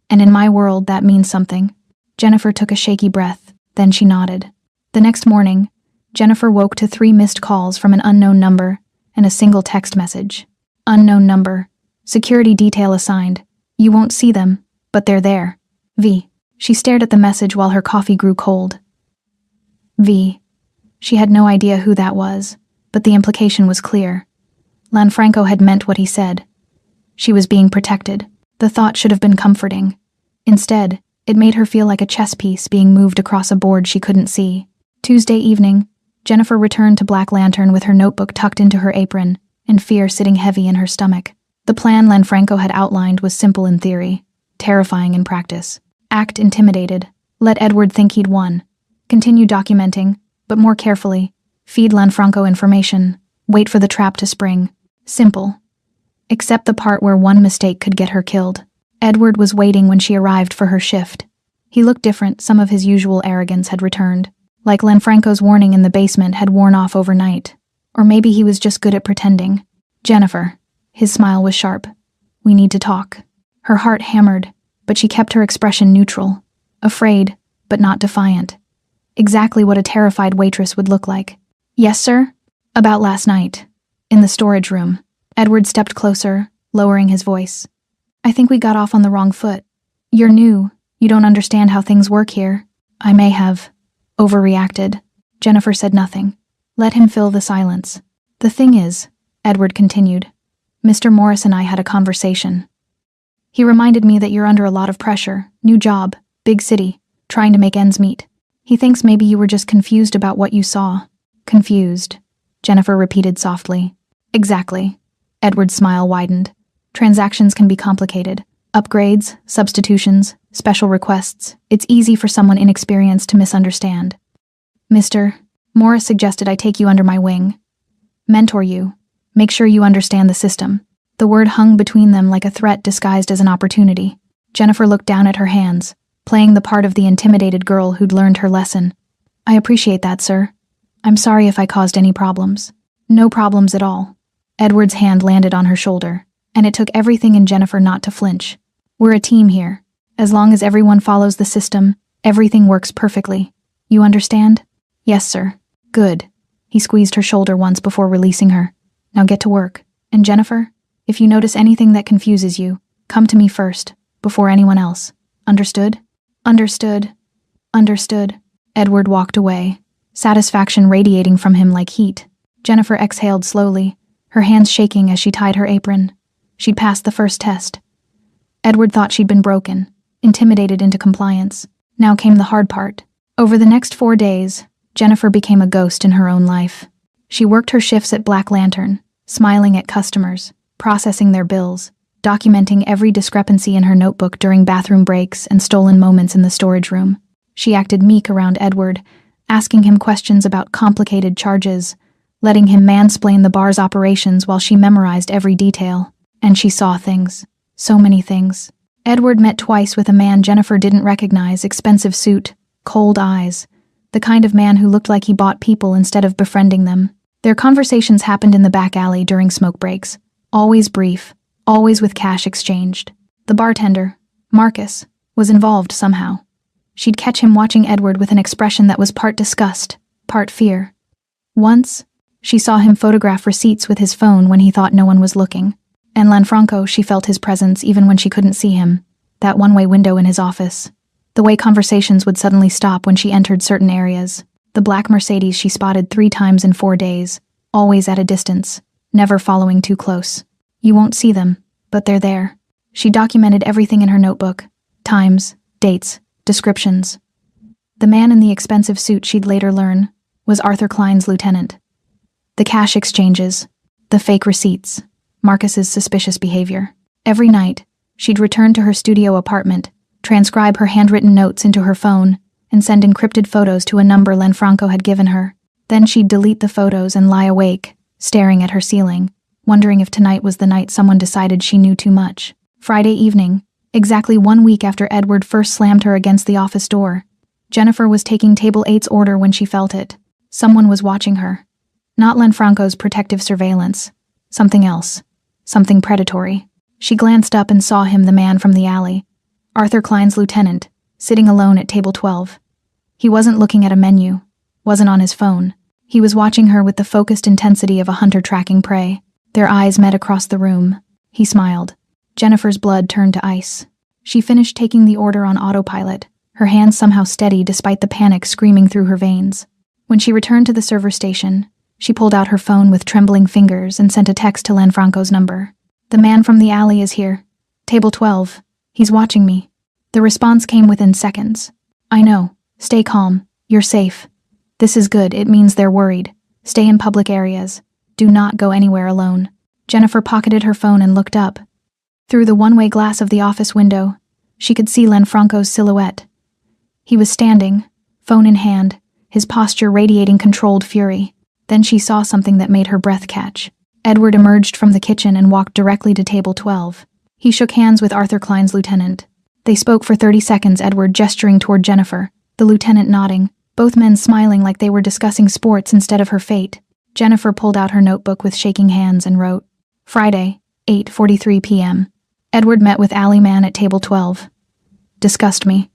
and in my world that means something. Jennifer took a shaky breath, then she nodded. The next morning, Jennifer woke to 3 missed calls from an unknown number and a single text message. Unknown number. Security detail assigned. You won't see them, but they're there. V. She stared at the message while her coffee grew cold. V. She had no idea who that was, but the implication was clear. Lanfranco had meant what he said. She was being protected. The thought should have been comforting. Instead, it made her feel like a chess piece being moved across a board she couldn't see. Tuesday evening, Jennifer returned to Black Lantern with her notebook tucked into her apron and fear sitting heavy in her stomach. The plan Lanfranco had outlined was simple in theory, terrifying in practice. Act intimidated. Let Edward think he'd won. Continue documenting, but more carefully, Feed Lanfranco information. Wait for the trap to spring. Simple. Except the part where one mistake could get her killed. Edward was waiting when she arrived for her shift. He looked different, some of his usual arrogance had returned. Like Lanfranco's warning in the basement had worn off overnight. Or maybe he was just good at pretending. Jennifer. His smile was sharp. We need to talk. Her heart hammered, but she kept her expression neutral. Afraid, but not defiant. Exactly what a terrified waitress would look like. Yes, sir? About last night. In the storage room. Edward stepped closer, lowering his voice. I think we got off on the wrong foot. You're new. You don't understand how things work here. I may have overreacted. Jennifer said nothing. Let him fill the silence. The thing is, Edward continued, Mr. Morris and I had a conversation. He reminded me that you're under a lot of pressure, new job, big city, trying to make ends meet. He thinks maybe you were just confused about what you saw. Confused, Jennifer repeated softly. Exactly. Edward's smile widened. Transactions can be complicated. Upgrades, substitutions, special requests. It's easy for someone inexperienced to misunderstand. Mr. Morris suggested I take you under my wing. Mentor you. Make sure you understand the system. The word hung between them like a threat disguised as an opportunity. Jennifer looked down at her hands, playing the part of the intimidated girl who'd learned her lesson. I appreciate that, sir. I'm sorry if I caused any problems. No problems at all. Edward's hand landed on her shoulder, and it took everything in Jennifer not to flinch. We're a team here. As long as everyone follows the system, everything works perfectly. You understand? Yes, sir. Good. He squeezed her shoulder once before releasing her. Now get to work. And Jennifer, if you notice anything that confuses you, come to me first, before anyone else. Understood? Understood. Understood. Edward walked away, satisfaction radiating from him like heat. Jennifer exhaled slowly, her hands shaking as she tied her apron. She'd passed the first test. Edward thought she'd been broken, intimidated into compliance. Now came the hard part. Over the next 4 days, Jennifer became a ghost in her own life. She worked her shifts at Black Lantern, smiling at customers, processing their bills, documenting every discrepancy in her notebook during bathroom breaks and stolen moments in the storage room. She acted meek around Edward, asking him questions about complicated charges, letting him mansplain the bar's operations while she memorized every detail. And she saw things. So many things. Edward met twice with a man Jennifer didn't recognize, expensive suit, cold eyes, the kind of man who looked like he bought people instead of befriending them. Their conversations happened in the back alley during smoke breaks, always brief, always with cash exchanged. The bartender, Marcus, was involved somehow. She'd catch him watching Edward with an expression that was part disgust, part fear. Once, she saw him photograph receipts with his phone when he thought no one was looking. And Lanfranco, she felt his presence even when she couldn't see him, that one-way window in his office. The way conversations would suddenly stop when she entered certain areas. The black Mercedes she spotted 3 times in 4 days, always at a distance, never following too close. You won't see them, but they're there. She documented everything in her notebook. Times, dates, descriptions. The man in the expensive suit, she'd later learn, was Arthur Klein's lieutenant. The cash exchanges, the fake receipts, Marcus's suspicious behavior. Every night, she'd return to her studio apartment, transcribe her handwritten notes into her phone, and send encrypted photos to a number Lanfranco had given her. Then she'd delete the photos and lie awake, staring at her ceiling, wondering if tonight was the night someone decided she knew too much. Friday evening, exactly 1 week after Edward first slammed her against the office door, Jennifer was taking Table 8's order when she felt it. Someone was watching her. Not Lanfranco's protective surveillance. Something else. Something predatory. She glanced up and saw him, the man from the alley, Arthur Klein's lieutenant, sitting alone at table 12. He wasn't looking at a menu, wasn't on his phone. He was watching her with the focused intensity of a hunter tracking prey. Their eyes met across the room. He smiled. Jennifer's blood turned to ice. She finished taking the order on autopilot, her hands somehow steady despite the panic screaming through her veins. When she returned to the server station, she pulled out her phone with trembling fingers and sent a text to Lanfranco's number. The man from the alley is here. Table 12. He's watching me. The response came within seconds. I know. Stay calm. You're safe. This is good. It means they're worried. Stay in public areas. Do not go anywhere alone. Jennifer pocketed her phone and looked up. Through the one-way glass of the office window, she could see Lanfranco's silhouette. He was standing, phone in hand, his posture radiating controlled fury. Then she saw something that made her breath catch. Edward emerged from the kitchen and walked directly to table 12. He shook hands with Arthur Klein's lieutenant. They spoke for 30 seconds, Edward gesturing toward Jennifer, the lieutenant nodding, both men smiling like they were discussing sports instead of her fate. Jennifer pulled out her notebook with shaking hands and wrote, Friday, 8:43 p.m. Edward met with Ally Mann at table 12. Discussed me.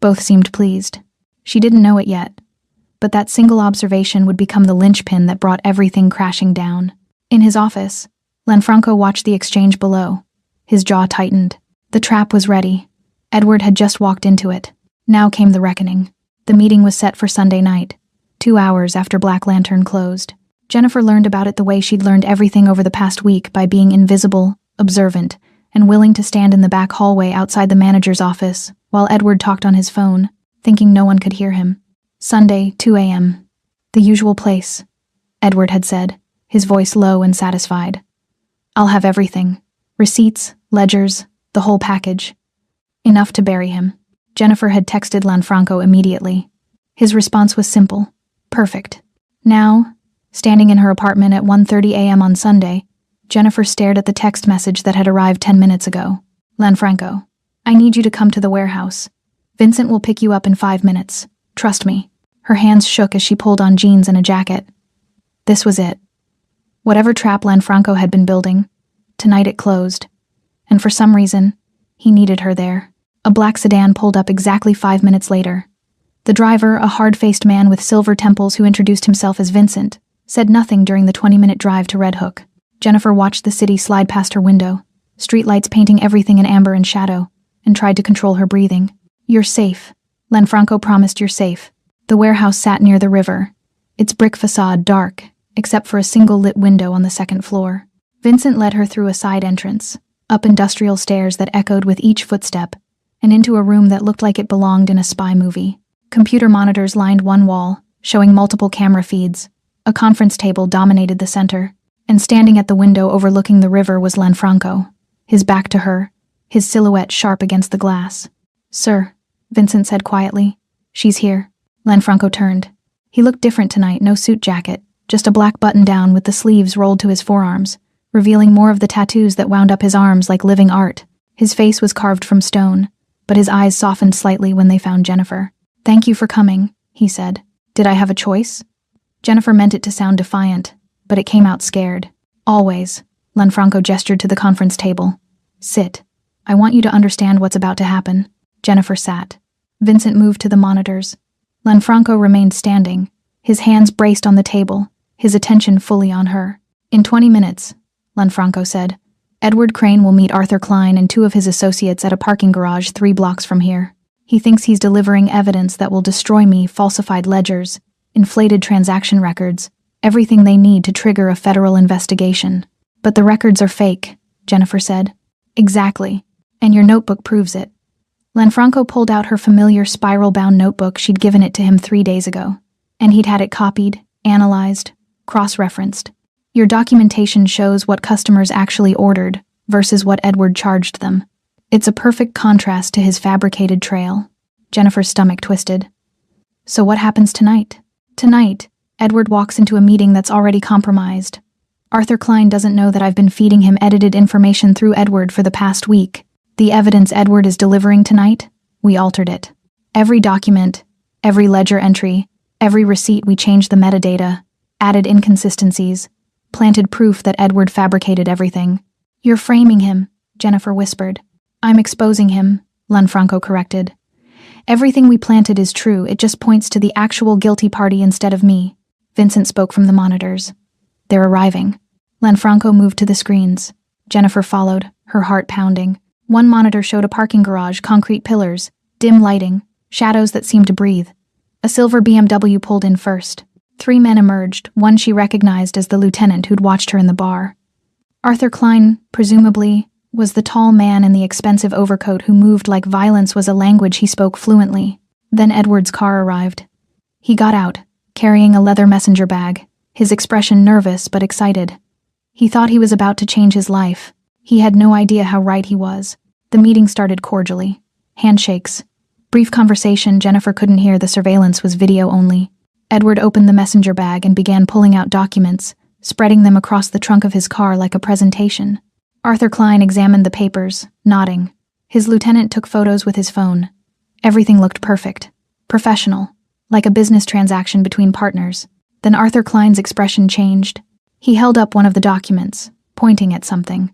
Both seemed pleased. She didn't know it yet, but that single observation would become the linchpin that brought everything crashing down. In his office, Lanfranco watched the exchange below. His jaw tightened. The trap was ready. Edward had just walked into it. Now came the reckoning. The meeting was set for Sunday night, 2 hours after Black Lantern closed. Jennifer learned about it the way she'd learned everything over the past week, by being invisible, observant, and willing to stand in the back hallway outside the manager's office while Edward talked on his phone, thinking no one could hear him. Sunday, 2 a.m. The usual place, Edward had said, his voice low and satisfied. I'll have everything. Receipts, ledgers, the whole package. Enough to bury him. Jennifer had texted Lanfranco immediately. His response was simple. Perfect. Now, standing in her apartment at 1:30 a.m. on Sunday, Jennifer stared at the text message that had arrived 10 minutes ago. Lanfranco, I need you to come to the warehouse. Vincent will pick you up in 5 minutes. Trust me. Her hands shook as she pulled on jeans and a jacket. This was it. Whatever trap Lanfranco had been building, tonight it closed. And for some reason, he needed her there. A black sedan pulled up exactly 5 minutes later. The driver, a hard-faced man with silver temples who introduced himself as Vincent, said nothing during the 20-minute drive to Red Hook. Jennifer watched the city slide past her window, streetlights painting everything in amber and shadow, and tried to control her breathing. You're safe. Lanfranco promised you're safe. The warehouse sat near the river, its brick facade dark, except for a single lit window on the second floor. Vincent led her through a side entrance, up industrial stairs that echoed with each footstep, and into a room that looked like it belonged in a spy movie. Computer monitors lined one wall, showing multiple camera feeds. A conference table dominated the center, and standing at the window overlooking the river was Lanfranco, his back to her, his silhouette sharp against the glass. Sir, Vincent said quietly. She's here. Lanfranco turned. He looked different tonight, no suit jacket, just a black button-down with the sleeves rolled to his forearms, revealing more of the tattoos that wound up his arms like living art. His face was carved from stone, but his eyes softened slightly when they found Jennifer. Thank you for coming, he said. Did I have a choice? Jennifer meant it to sound defiant, but it came out scared. Always. Lanfranco gestured to the conference table. Sit. I want you to understand what's about to happen. Jennifer sat. Vincent moved to the monitors. Lanfranco remained standing, his hands braced on the table, his attention fully on her. In 20 minutes, Lanfranco said, Edward Crane will meet Arthur Klein and 2 of his associates at a parking garage 3 blocks from here. He thinks he's delivering evidence that will destroy me, falsified ledgers, inflated transaction records, everything they need to trigger a federal investigation. But the records are fake, Jennifer said. Exactly. And your notebook proves it. Lanfranco pulled out her familiar spiral-bound notebook. She'd given it to him 3 days ago, and he'd had it copied, analyzed, cross-referenced. Your documentation shows what customers actually ordered versus what Edward charged them. It's a perfect contrast to his fabricated trail. Jennifer's stomach twisted. So what happens tonight? Tonight, Edward walks into a meeting that's already compromised. Arthur Klein doesn't know that I've been feeding him edited information through Edward for the past week. The evidence Edward is delivering tonight, we altered it. Every document, every ledger entry, every receipt, we changed the metadata, added inconsistencies, planted proof that Edward fabricated everything. You're framing him, Jennifer whispered. I'm exposing him, Lanfranco corrected. Everything we planted is true, it just points to the actual guilty party instead of me. Vincent spoke from the monitors. They're arriving. Lanfranco moved to the screens. Jennifer followed, her heart pounding. One monitor showed a parking garage, concrete pillars, dim lighting, shadows that seemed to breathe. A silver BMW pulled in first. 3 men emerged, one she recognized as the lieutenant who'd watched her in the bar. Arthur Klein, presumably, was the tall man in the expensive overcoat who moved like violence was a language he spoke fluently. Then Edward's car arrived. He got out, carrying a leather messenger bag, his expression nervous but excited. He thought he was about to change his life. He had no idea how right he was. The meeting started cordially. Handshakes. Brief conversation. Jennifer couldn't hear, the surveillance was video only. Edward opened the messenger bag and began pulling out documents, spreading them across the trunk of his car like a presentation. Arthur Klein examined the papers, nodding. His lieutenant took photos with his phone. Everything looked perfect, professional, like a business transaction between partners. Then Arthur Klein's expression changed. He held up one of the documents, pointing at something.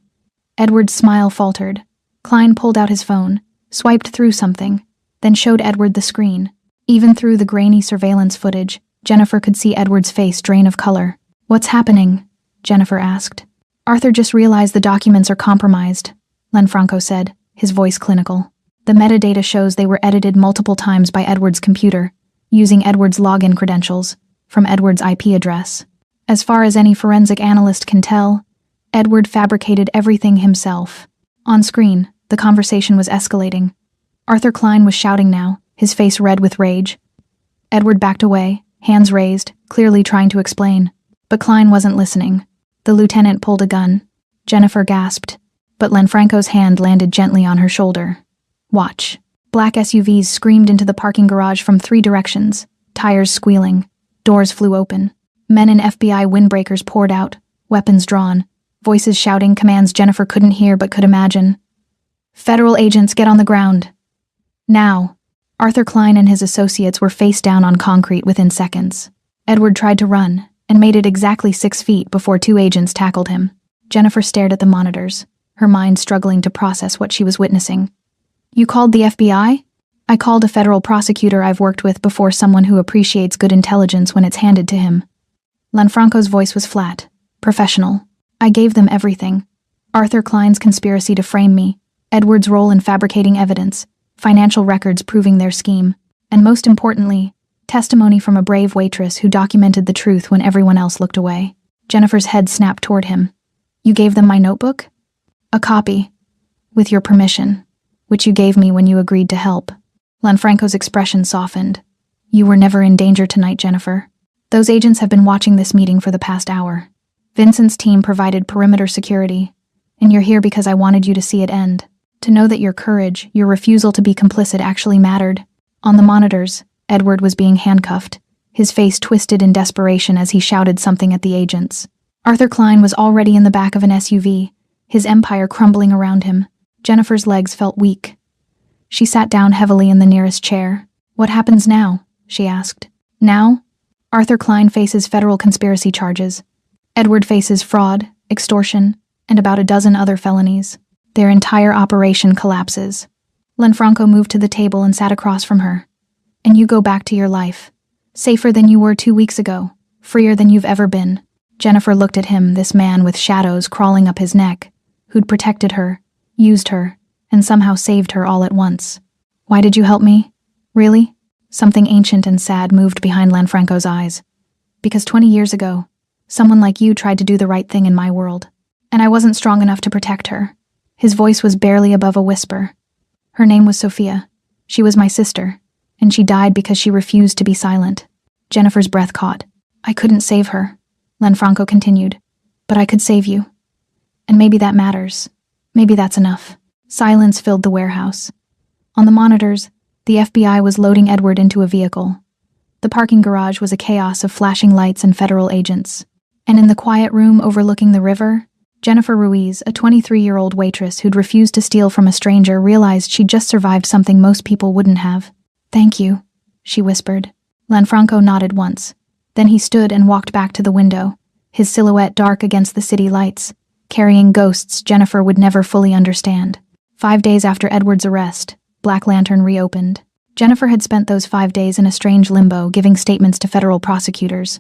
Edward's smile faltered. Klein pulled out his phone, swiped through something, then showed Edward the screen. Even through the grainy surveillance footage, Jennifer could see Edward's face drain of color. "What's happening?" Jennifer asked. "Arthur just realized the documents are compromised," Lanfranco said, his voice clinical. "The metadata shows they were edited multiple times by Edward's computer, using Edward's login credentials, from Edward's IP address. As far as any forensic analyst can tell, Edward fabricated everything himself." On screen, the conversation was escalating. Arthur Klein was shouting now, his face red with rage. Edward backed away, hands raised, clearly trying to explain. But Klein wasn't listening. The lieutenant pulled a gun. Jennifer gasped, but Lanfranco's hand landed gently on her shoulder. "Watch." Black SUVs screamed into the parking garage from 3 directions, tires squealing. Doors flew open. Men in FBI windbreakers poured out, weapons drawn, voices shouting commands Jennifer couldn't hear but could imagine. "Federal agents, get on the ground. Now." Arthur Klein and his associates were face down on concrete within seconds. Edward tried to run, and made it exactly 6 feet before 2 agents tackled him. Jennifer stared at the monitors, her mind struggling to process what she was witnessing. "You called the FBI?" "I called a federal prosecutor I've worked with before, someone who appreciates good intelligence when it's handed to him." Lanfranco's voice was flat, professional. "I gave them everything. Arthur Klein's conspiracy to frame me, Edward's role in fabricating evidence, financial records proving their scheme, and most importantly, testimony from a brave waitress who documented the truth when everyone else looked away." Jennifer's head snapped toward him. "You gave them my notebook?" "A copy. With your permission, which you gave me when you agreed to help." Lanfranco's expression softened. "You were never in danger tonight, Jennifer. Those agents have been watching this meeting for the past hour. Vincent's team provided perimeter security, and you're here because I wanted you to see it end. To know that your courage, your refusal to be complicit actually mattered." On the monitors, Edward was being handcuffed, his face twisted in desperation as he shouted something at the agents. Arthur Klein was already in the back of an SUV, his empire crumbling around him. Jennifer's legs felt weak. She sat down heavily in the nearest chair. "What happens now?" she asked. "Now? Arthur Klein faces federal conspiracy charges. Edward faces fraud, extortion, and about a dozen other felonies. Their entire operation collapses." Lanfranco moved to the table and sat across from her. "And you go back to your life, safer than you were 2 weeks ago, freer than you've ever been." Jennifer looked at him, this man with shadows crawling up his neck, who'd protected her, used her, and somehow saved her all at once. "Why did you help me? Really?" Something ancient and sad moved behind Lanfranco's eyes. "Because 20 years ago, someone like you tried to do the right thing in my world, and I wasn't strong enough to protect her." His voice was barely above a whisper. "Her name was Sophia. She was my sister, and she died because she refused to be silent." Jennifer's breath caught. "I couldn't save her," Lanfranco continued, "but I could save you. And maybe that matters. Maybe that's enough." Silence filled the warehouse. On the monitors, the FBI was loading Edward into a vehicle. The parking garage was a chaos of flashing lights and federal agents. And in the quiet room overlooking the river, Jennifer Ruiz, a 23-year-old waitress who'd refused to steal from a stranger, realized she'd just survived something most people wouldn't have. "Thank you," she whispered. Lanfranco nodded once. Then he stood and walked back to the window, his silhouette dark against the city lights, carrying ghosts Jennifer would never fully understand. 5 days after Edward's arrest, Black Lantern reopened. Jennifer had spent those 5 days in a strange limbo, giving statements to federal prosecutors,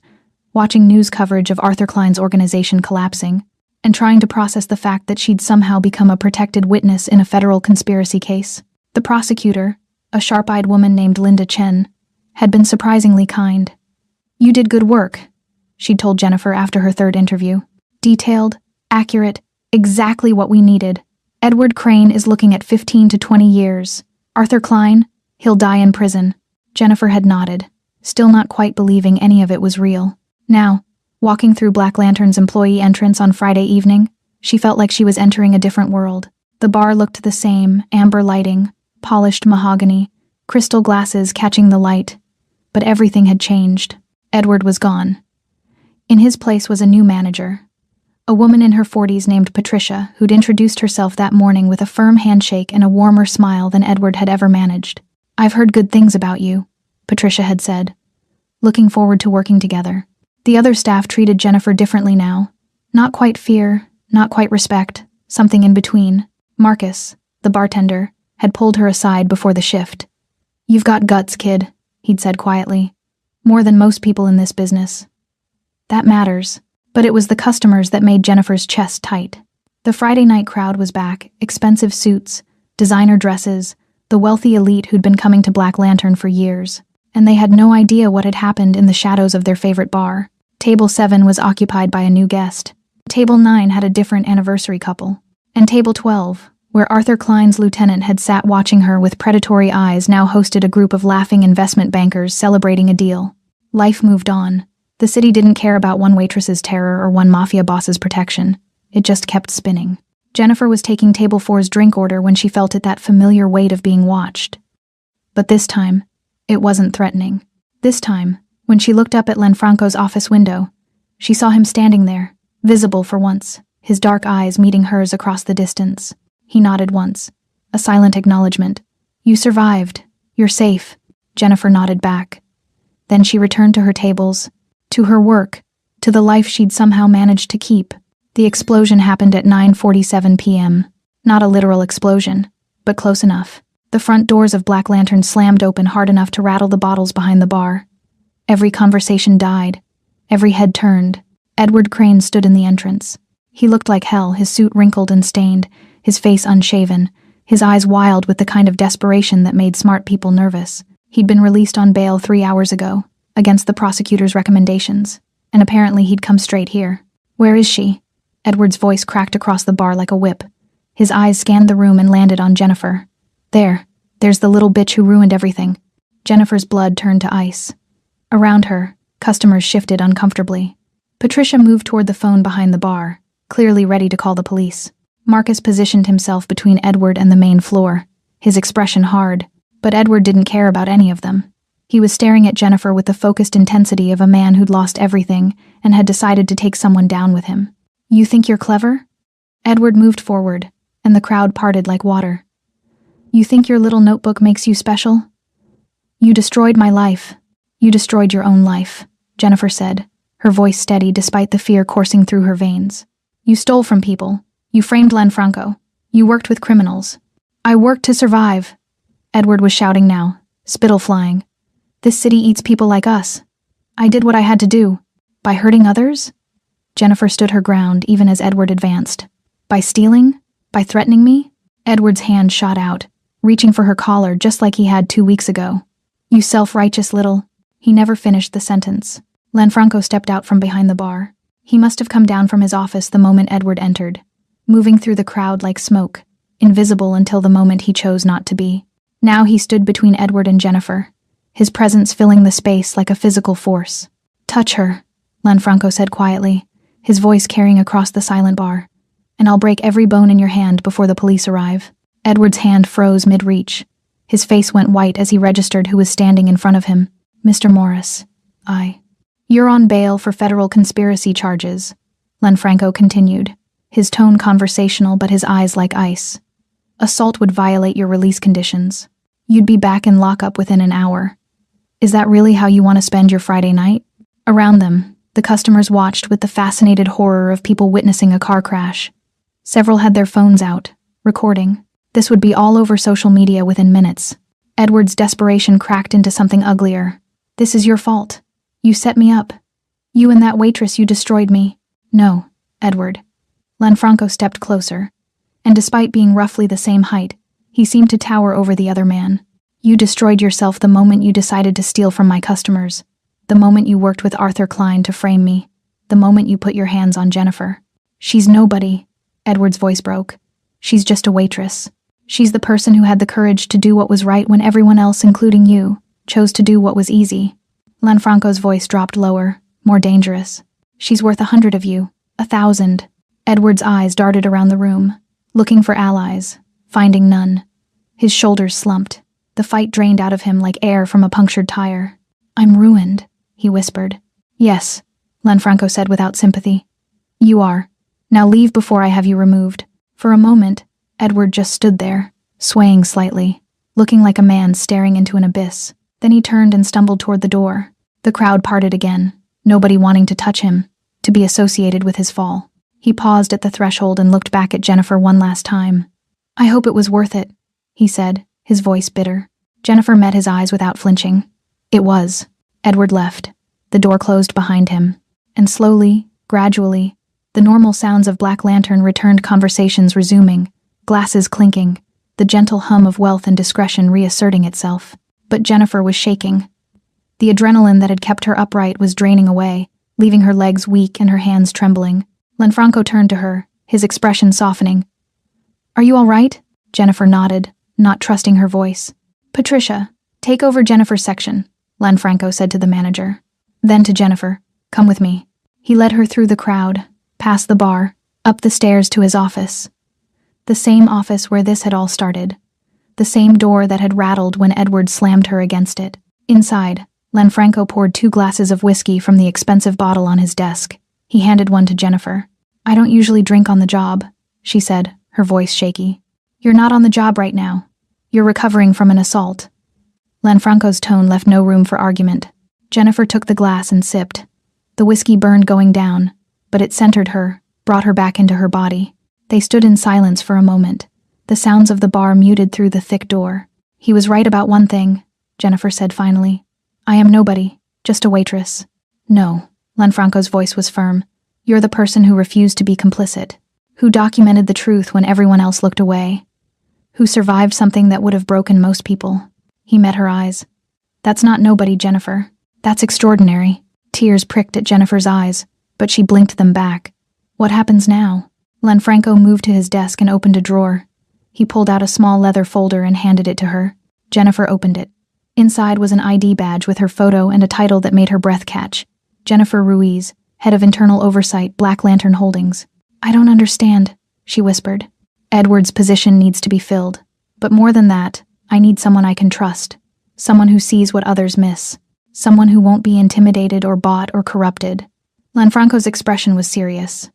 watching news coverage of Arthur Klein's organization collapsing, and trying to process the fact that she'd somehow become a protected witness in a federal conspiracy case. The prosecutor, a sharp-eyed woman named Linda Chen, had been surprisingly kind. "You did good work," she'd told Jennifer after her 3rd interview. "Detailed, accurate, exactly what we needed. Edward Crane is looking at 15 to 20 years. Arthur Klein, he'll die in prison." Jennifer had nodded, still not quite believing any of it was real. Now, walking through Black Lantern's employee entrance on Friday evening, she felt like she was entering a different world. The bar looked the same, amber lighting, polished mahogany, crystal glasses catching the light. But everything had changed. Edward was gone. In his place was a new manager. A woman in her 40s named Patricia, who'd introduced herself that morning with a firm handshake and a warmer smile than Edward had ever managed. "I've heard good things about you," Patricia had said. "Looking forward to working together." The other staff treated Jennifer differently now. Not quite fear, not quite respect, something in between. Marcus, the bartender, had pulled her aside before the shift. "You've got guts, kid," he'd said quietly. "More than most people in this business." That matters. But it was the customers that made Jennifer's chest tight. The Friday night crowd was back, expensive suits, designer dresses, the wealthy elite who'd been coming to Black Lantern for years. And they had no idea what had happened in the shadows of their favorite bar. Table 7 was occupied by a new guest. Table 9 had a different anniversary couple. And Table 12, where Arthur Klein's lieutenant had sat watching her with predatory eyes, now hosted a group of laughing investment bankers celebrating a deal. Life moved on. The city didn't care about one waitress's terror or one mafia boss's protection. It just kept spinning. Jennifer was taking Table 4's drink order when she felt that familiar weight of being watched. But this time, it wasn't threatening. This time, when she looked up at Lanfranco's office window, she saw him standing there, visible for once, his dark eyes meeting hers across the distance. He nodded once, a silent acknowledgement. "You survived. You're safe." Jennifer nodded back. Then she returned to her tables, to her work, to the life she'd somehow managed to keep. The explosion happened at 9:47 p.m. Not a literal explosion, but close enough. The front doors of Black Lantern slammed open hard enough to rattle the bottles behind the bar. Every conversation died. Every head turned. Edward Crane stood in the entrance. He looked like hell, his suit wrinkled and stained, his face unshaven, his eyes wild with the kind of desperation that made smart people nervous. He'd been released on bail 3 hours ago, against the prosecutor's recommendations, and apparently he'd come straight here. "Where is she?" Edward's voice cracked across the bar like a whip. His eyes scanned the room and landed on Jennifer. There's the little bitch who ruined everything." Jennifer's blood turned to ice. Around her, customers shifted uncomfortably. Patricia moved toward the phone behind the bar, clearly ready to call the police. Marcus positioned himself between Edward and the main floor, his expression hard, but Edward didn't care about any of them. He was staring at Jennifer with the focused intensity of a man who'd lost everything and had decided to take someone down with him. "You think you're clever?" Edward moved forward, and the crowd parted like water. "You think your little notebook makes you special? You destroyed my life. You destroyed your own life," Jennifer said, her voice steady despite the fear coursing through her veins. "You stole from people. You framed Lanfranco. You worked with criminals. I worked to survive." Edward was shouting now, spittle flying. "This city eats people like us. I did what I had to do. By hurting others?" Jennifer stood her ground even as Edward advanced. "By stealing? By threatening me?" Edward's hand shot out, reaching for her collar just like he had 2 weeks ago. "You self-righteous little..." He never finished the sentence. Lanfranco stepped out from behind the bar. He must have come down from his office the moment Edward entered, moving through the crowd like smoke, invisible until the moment he chose not to be. Now he stood between Edward and Jennifer, his presence filling the space like a physical force. "Touch her," Lanfranco said quietly, his voice carrying across the silent bar, "and I'll break every bone in your hand before the police arrive." Edward's hand froze mid-reach. His face went white as he registered who was standing in front of him. "Mr. Morris, You're on bail for federal conspiracy charges," Lanfranco continued, his tone conversational but his eyes like ice. "Assault would violate your release conditions. You'd be back in lockup within an hour. Is that really how you want to spend your Friday night?" Around them, the customers watched with the fascinated horror of people witnessing a car crash. Several had their phones out, recording. This would be all over social media within minutes. Edward's desperation cracked into something uglier. "This is your fault. You set me up. You and that waitress, you destroyed me." "No, Edward." Lanfranco stepped closer, and despite being roughly the same height, he seemed to tower over the other man. "You destroyed yourself the moment you decided to steal from my customers, the moment you worked with Arthur Klein to frame me, the moment you put your hands on Jennifer." "She's nobody," Edward's voice broke. "She's just a waitress. She's the person who had the courage to do what was right when everyone else, including you, chose to do what was easy." Lanfranco's voice dropped lower, more dangerous. "She's worth 100 of you, 1,000. Edward's eyes darted around the room, looking for allies, finding none. His shoulders slumped. The fight drained out of him like air from a punctured tire. "I'm ruined," he whispered. Yes, Lanfranco said without sympathy. You are. Now leave before I have you removed. For a moment, Edward just stood there, swaying slightly, looking like a man staring into an abyss. Then he turned and stumbled toward the door. The crowd parted again, nobody wanting to touch him, to be associated with his fall. He paused at the threshold and looked back at Jennifer one last time. I hope it was worth it, he said, his voice bitter. Jennifer met his eyes without flinching. It was. Edward left. The door closed behind him. And slowly, gradually, the normal sounds of Black Lantern returned, conversations resuming, glasses clinking, the gentle hum of wealth and discretion reasserting itself. But Jennifer was shaking. The adrenaline that had kept her upright was draining away, leaving her legs weak and her hands trembling. Lanfranco turned to her, his expression softening. Are you all right? Jennifer nodded, not trusting her voice. Patricia, take over Jennifer's section, Lanfranco said to the manager. Then to Jennifer, come with me. He led her through the crowd, past the bar, up the stairs to his office. The same office where this had all started. The same door that had rattled when Edward slammed her against it. Inside, Lanfranco poured 2 glasses of whiskey from the expensive bottle on his desk. He handed one to Jennifer. I don't usually drink on the job, she said, her voice shaky. You're not on the job right now. You're recovering from an assault. Lanfranco's tone left no room for argument. Jennifer took the glass and sipped. The whiskey burned going down, but it centered her, brought her back into her body. They stood in silence for a moment, the sounds of the bar muted through the thick door. He was right about one thing, Jennifer said finally. I am nobody, just a waitress. No, Lanfranco's voice was firm. You're the person who refused to be complicit, who documented the truth when everyone else looked away, who survived something that would have broken most people. He met her eyes. That's not nobody, Jennifer. That's extraordinary. Tears pricked at Jennifer's eyes, but she blinked them back. What happens now? Lanfranco moved to his desk and opened a drawer. He pulled out a small leather folder and handed it to her. Jennifer opened it. Inside was an ID badge with her photo and a title that made her breath catch. Jennifer Ruiz, Head of Internal Oversight, Black Lantern Holdings. I don't understand, she whispered. Edward's position needs to be filled. But more than that, I need someone I can trust. Someone who sees what others miss. Someone who won't be intimidated or bought or corrupted. Lanfranco's expression was serious.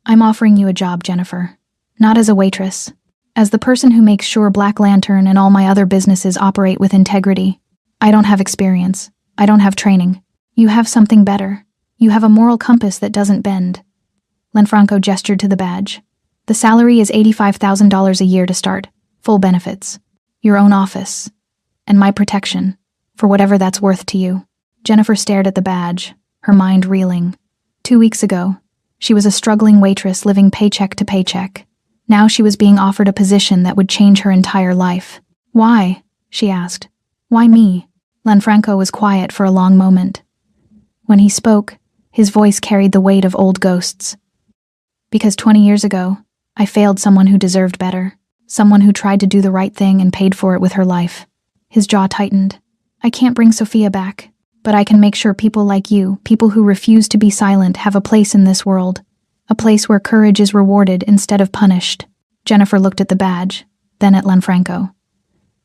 I'm offering you a job, Jennifer. Not as a waitress. As the person who makes sure Black Lantern and all my other businesses operate with integrity. I don't have experience. I don't have training. You have something better. You have a moral compass that doesn't bend. Lanfranco gestured to the badge. The salary is $85,000 a year to start. Full benefits. Your own office. And my protection. For whatever that's worth to you. Jennifer stared at the badge, her mind reeling. 2 weeks ago, she was a struggling waitress living paycheck to paycheck. Now she was being offered a position that would change her entire life. Why? She asked. Why me? Lanfranco was quiet for a long moment. When he spoke, his voice carried the weight of old ghosts. Because 20 years ago, I failed someone who deserved better. Someone who tried to do the right thing and paid for it with her life. His jaw tightened. I can't bring Sophia back, but I can make sure people like you, people who refuse to be silent, have a place in this world. A place where courage is rewarded instead of punished. Jennifer looked at the badge, then at Lanfranco.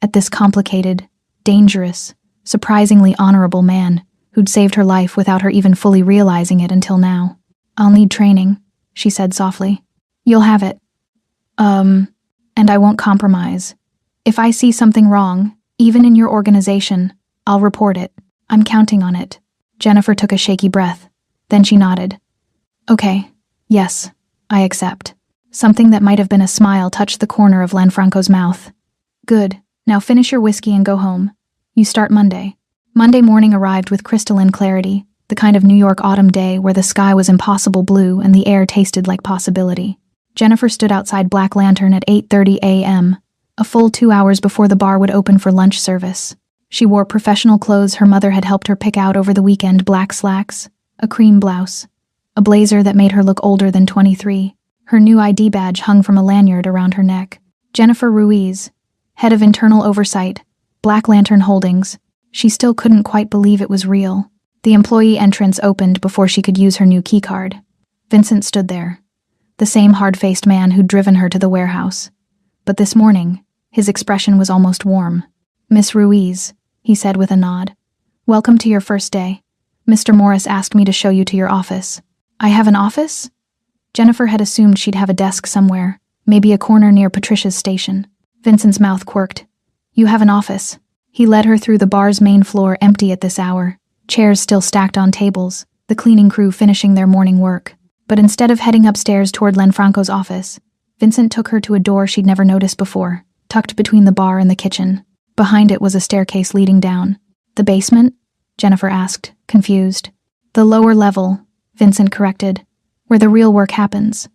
At this complicated, dangerous, surprisingly honorable man who'd saved her life without her even fully realizing it until now. I'll need training, she said softly. You'll have it. And I won't compromise. If I see something wrong, even in your organization, I'll report it. I'm counting on it. Jennifer took a shaky breath. Then she nodded. Okay. Yes, I accept. Something that might have been a smile touched the corner of Lanfranco's mouth. Good. Now finish your whiskey and go home. You start Monday. Monday morning arrived with crystalline clarity, the kind of New York autumn day where the sky was impossible blue and the air tasted like possibility. Jennifer stood outside Black Lantern at 8:30 a.m., a full 2 hours before the bar would open for lunch service. She wore professional clothes her mother had helped her pick out over the weekend: black slacks, a cream blouse, a blazer that made her look older than 23. Her new ID badge hung from a lanyard around her neck. Jennifer Ruiz, Head of Internal Oversight, Black Lantern Holdings. She still couldn't quite believe it was real. The employee entrance opened before she could use her new keycard. Vincent stood there, the same hard-faced man who'd driven her to the warehouse. But this morning, his expression was almost warm. Miss Ruiz, he said with a nod. Welcome to your first day. Mr. Morris asked me to show you to your office. I have an office? Jennifer had assumed she'd have a desk somewhere, maybe a corner near Patricia's station. Vincent's mouth quirked. You have an office. He led her through the bar's main floor, empty at this hour, chairs still stacked on tables, the cleaning crew finishing their morning work. But instead of heading upstairs toward Lanfranco's office, Vincent took her to a door she'd never noticed before, tucked between the bar and the kitchen. Behind it was a staircase leading down. The basement? Jennifer asked, confused. The lower level, Vincent corrected, where the real work happens.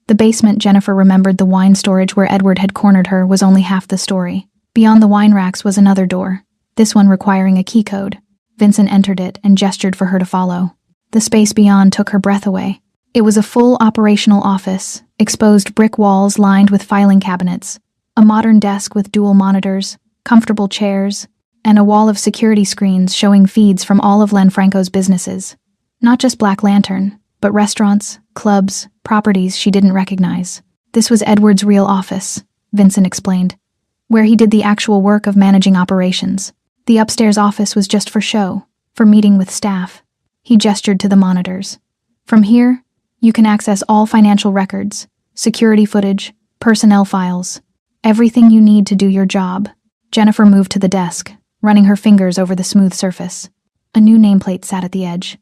The basement, Jennifer remembered the wine storage where Edward had cornered her, was only half the story. Beyond the wine racks was another door, this one requiring a key code. Vincent entered it and gestured for her to follow. The space beyond took her breath away. It was a full operational office, exposed brick walls lined with filing cabinets, a modern desk with dual monitors, comfortable chairs, and a wall of security screens showing feeds from all of Lanfranco's businesses. Not just Black Lantern, but restaurants, clubs, properties she didn't recognize. This was Edward's real office, Vincent explained, where he did the actual work of managing operations. The upstairs office was just for show, for meeting with staff. He gestured to the monitors. From here, you can access all financial records, security footage, personnel files, everything you need to do your job. Jennifer moved to the desk, running her fingers over the smooth surface. A new nameplate sat at the edge.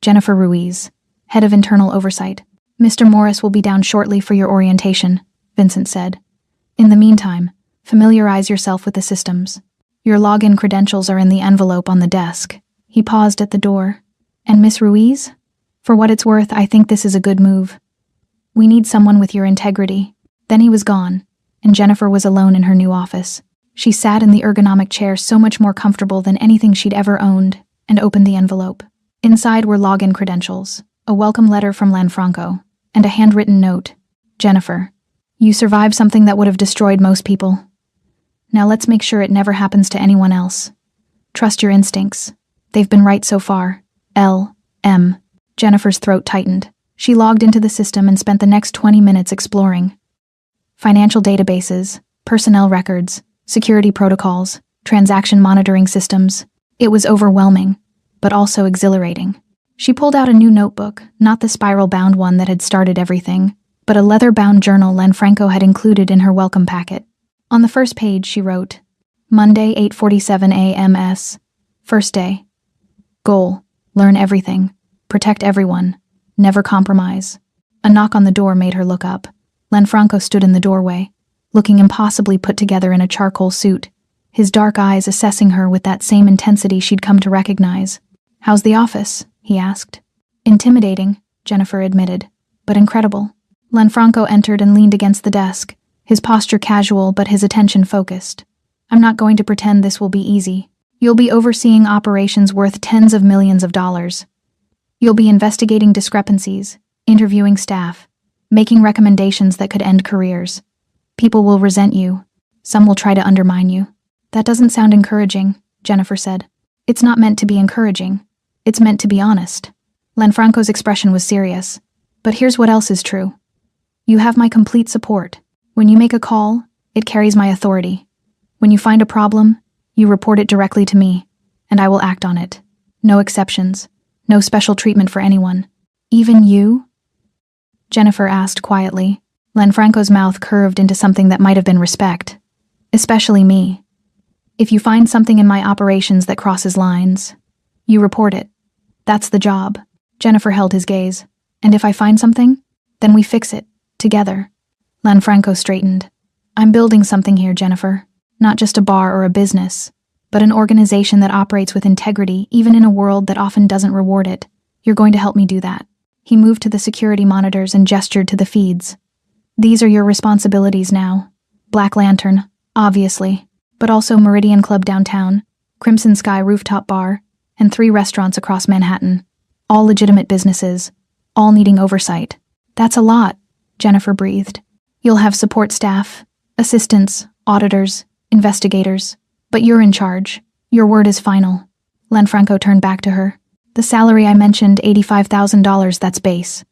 Jennifer Ruiz, Head of Internal Oversight. Mr. Morris will be down shortly for your orientation, Vincent said. In the meantime, familiarize yourself with the systems. Your login credentials are in the envelope on the desk. He paused at the door. And Miss Ruiz? For what it's worth, I think this is a good move. We need someone with your integrity. Then he was gone, and Jennifer was alone in her new office. She sat in the ergonomic chair, so much more comfortable than anything she'd ever owned, and opened the envelope. Inside were login credentials, a welcome letter from Lanfranco, and a handwritten note. Jennifer, you survived something that would have destroyed most people. Now let's make sure it never happens to anyone else. Trust your instincts. They've been right so far. L.M. Jennifer's throat tightened. She logged into the system and spent the next 20 minutes exploring. Financial databases, personnel records, security protocols, transaction monitoring systems. It was overwhelming, but also exhilarating. She pulled out a new notebook, not the spiral-bound one that had started everything, but a leather-bound journal Lanfranco had included in her welcome packet. On the first page, she wrote, Monday, 8:47 a.m.s. First day. Goal, learn everything, protect everyone, never compromise. A knock on the door made her look up. Lanfranco stood in the doorway, looking impossibly put together in a charcoal suit, his dark eyes assessing her with that same intensity she'd come to recognize. How's the office? He asked. Intimidating, Jennifer admitted, but incredible. Lanfranco entered and leaned against the desk, his posture casual but his attention focused. I'm not going to pretend this will be easy. You'll be overseeing operations worth tens of millions of dollars. You'll be investigating discrepancies, interviewing staff, making recommendations that could end careers. People will resent you. Some will try to undermine you. That doesn't sound encouraging, Jennifer said. It's not meant to be encouraging. It's meant to be honest. Lanfranco's expression was serious. But here's what else is true. You have my complete support. When you make a call, it carries my authority. When you find a problem, you report it directly to me, and I will act on it. No exceptions. No special treatment for anyone. Even you? Jennifer asked quietly. Lanfranco's mouth curved into something that might have been respect. Especially me. If you find something in my operations that crosses lines, you report it. That's the job. Jennifer held his gaze. And if I find something, then we fix it, together. Lanfranco straightened. I'm building something here, Jennifer. Not just a bar or a business, but an organization that operates with integrity, even in a world that often doesn't reward it. You're going to help me do that. He moved to the security monitors and gestured to the feeds. These are your responsibilities now. Black Lantern, obviously, but also Meridian Club downtown, Crimson Sky Rooftop Bar, and 3 restaurants across Manhattan. All legitimate businesses, all needing oversight. That's a lot, Jennifer breathed. You'll have support staff, assistants, auditors, investigators, but you're in charge. Your word is final. Lanfranco turned back to her. The salary I mentioned, $85,000, that's base.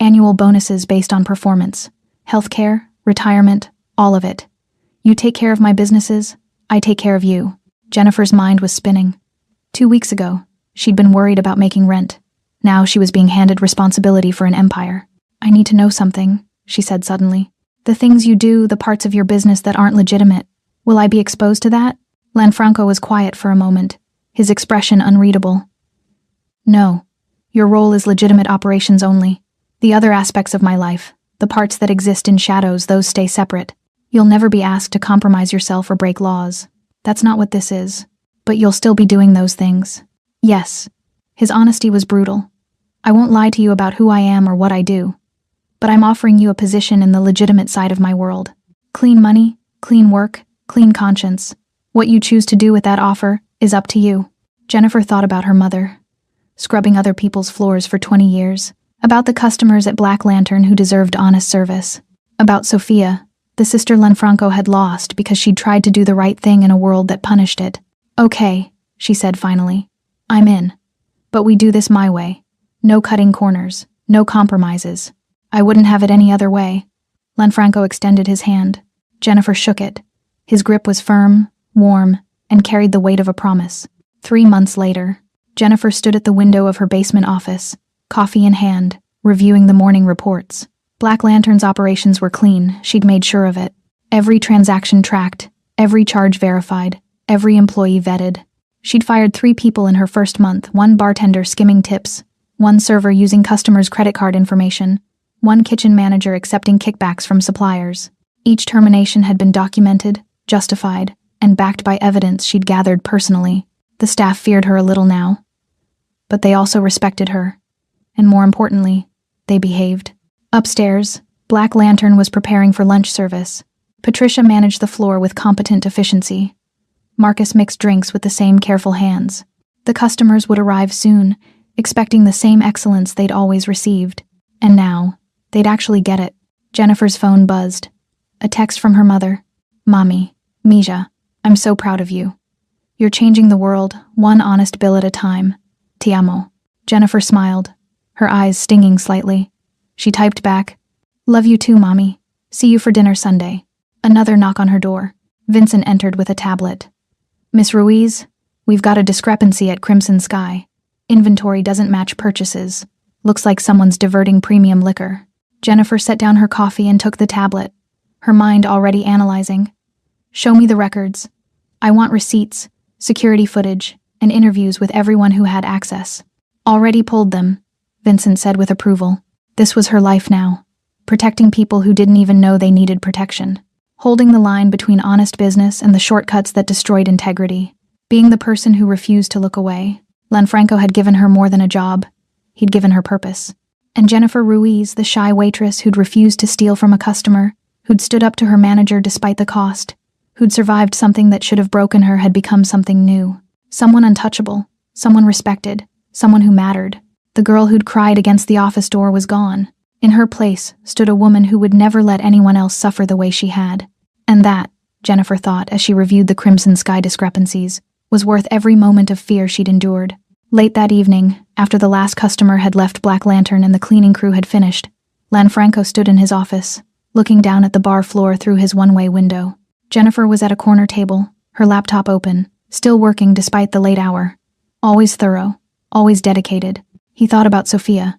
Annual bonuses based on performance. Healthcare, retirement, all of it. You take care of my businesses, I take care of you. Jennifer's mind was spinning. 2 weeks ago, She'd been worried about making rent. Now she was being handed responsibility for an empire. "I need to know something," she said suddenly. "The things you do, the parts of your business that aren't legitimate. Will I be exposed to that?" Lanfranco was quiet for a moment, his expression unreadable. "No. Your role is legitimate operations only. The other aspects of my life, the parts that exist in shadows, those stay separate. You'll never be asked to compromise yourself or break laws. That's not what this is. But you'll still be doing those things." "Yes." His honesty was brutal. "I won't lie to you about who I am or what I do. But I'm offering you a position in the legitimate side of my world. Clean money, clean work, clean conscience. What you choose to do with that offer is up to you." Jennifer thought about her mother, scrubbing other people's floors for 20 years, about the customers at Black Lantern who deserved honest service, about Sophia, the sister Lanfranco had lost because she'd tried to do the right thing in a world that punished it. "Okay," she said finally. "I'm in. But we do this my way. No cutting corners, no compromises. I wouldn't have it any other way." Lanfranco extended his hand. Jennifer shook it. His grip was firm, warm, and carried the weight of a promise. 3 months later, Jennifer stood at the window of her basement office, coffee in hand, reviewing the morning reports. Black Lantern's operations were clean, she'd made sure of it. Every transaction tracked, every charge verified, every employee vetted. She'd fired 3 people in her first month, 1 bartender skimming tips, 1 server using customers' credit card information, 1 kitchen manager accepting kickbacks from suppliers. Each termination had been documented, justified, and backed by evidence she'd gathered personally. The staff feared her a little now. But they also respected her. And more importantly, they behaved. Upstairs, Black Lantern was preparing for lunch service. Patricia managed the floor with competent efficiency. Marcus mixed drinks with the same careful hands. The customers would arrive soon, expecting the same excellence they'd always received. And now, they'd actually get it. Jennifer's phone buzzed. A text from her mother. "Mommy, Mija, I'm so proud of you. You're changing the world, one honest bill at a time. Ti amo." Jennifer smiled, her eyes stinging slightly. She typed back, "Love you too, Mommy. See you for dinner Sunday." Another knock on her door. Vincent entered with a tablet. "Miss Ruiz, we've got a discrepancy at Crimson Sky. Inventory doesn't match purchases. Looks like someone's diverting premium liquor." Jennifer set down her coffee and took the tablet, her mind already analyzing. "Show me the records. I want receipts, security footage, and interviews with everyone who had access." "Already pulled them," Vincent said with approval. This was her life now, protecting people who didn't even know they needed protection. Holding the line between honest business and the shortcuts that destroyed integrity. Being the person who refused to look away. Lanfranco had given her more than a job. He'd given her purpose. And Jennifer Ruiz, the shy waitress who'd refused to steal from a customer, who'd stood up to her manager despite the cost, who'd survived something that should have broken her, had become something new. Someone untouchable, someone respected, someone who mattered. The girl who'd cried against the office door was gone. In her place stood a woman who would never let anyone else suffer the way she had. And that, Jennifer thought as she reviewed the Crimson Sky discrepancies, was worth every moment of fear she'd endured. Late that evening, after the last customer had left Black Lantern and the cleaning crew had finished, Lanfranco stood in his office, looking down at the bar floor through his one-way window. Jennifer was at a corner table, her laptop open, still working despite the late hour. Always thorough, always dedicated. He thought about Sophia,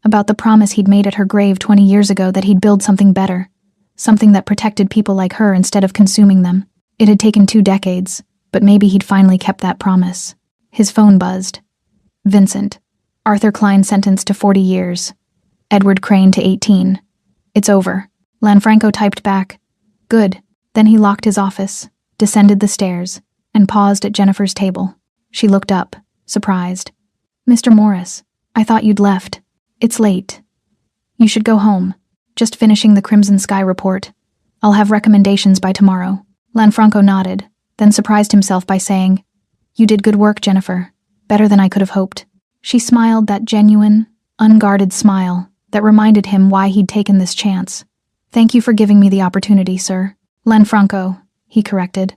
about the promise he'd made at her grave 20 years ago that he'd build something better, something that protected people like her instead of consuming them. It had taken 2 decades, but maybe he'd finally kept that promise. His phone buzzed. Vincent. Arthur Klein sentenced to 40 years. Edward Crane to 18. It's over. Lanfranco typed back. Good. Then he locked his office, descended the stairs, and paused at Jennifer's table. She looked up, surprised. "Mr. Morris, I thought you'd left. It's late. You should go home. Just finishing the Crimson Sky report. I'll have recommendations by tomorrow." Lanfranco nodded, then surprised himself by saying, "You did good work, Jennifer. Better than I could have hoped." She smiled, that genuine, unguarded smile that reminded him why he'd taken this chance. "Thank you for giving me the opportunity, sir." "Lanfranco," he corrected.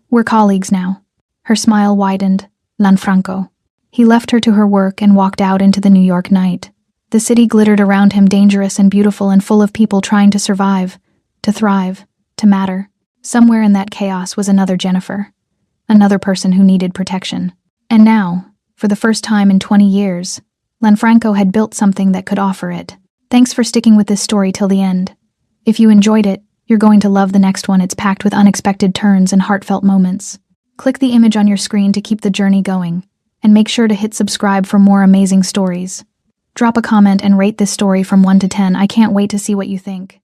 "We're colleagues now." Her smile widened. Lanfranco. He left her to her work and walked out into the New York night. The city glittered around him, dangerous and beautiful and full of people trying to survive, to thrive, to matter. Somewhere in that chaos was another Jennifer. Another person who needed protection. And now, For the first time in 20 years, Lanfranco had built something that could offer it. Thanks for sticking with this story till the end. If you enjoyed it, you're going to love the next one. It's packed with unexpected turns and heartfelt moments. Click the image on your screen to keep the journey going, and make sure to hit subscribe for more amazing stories. Drop a comment and rate this story from 1 to 10. I can't wait to see what you think.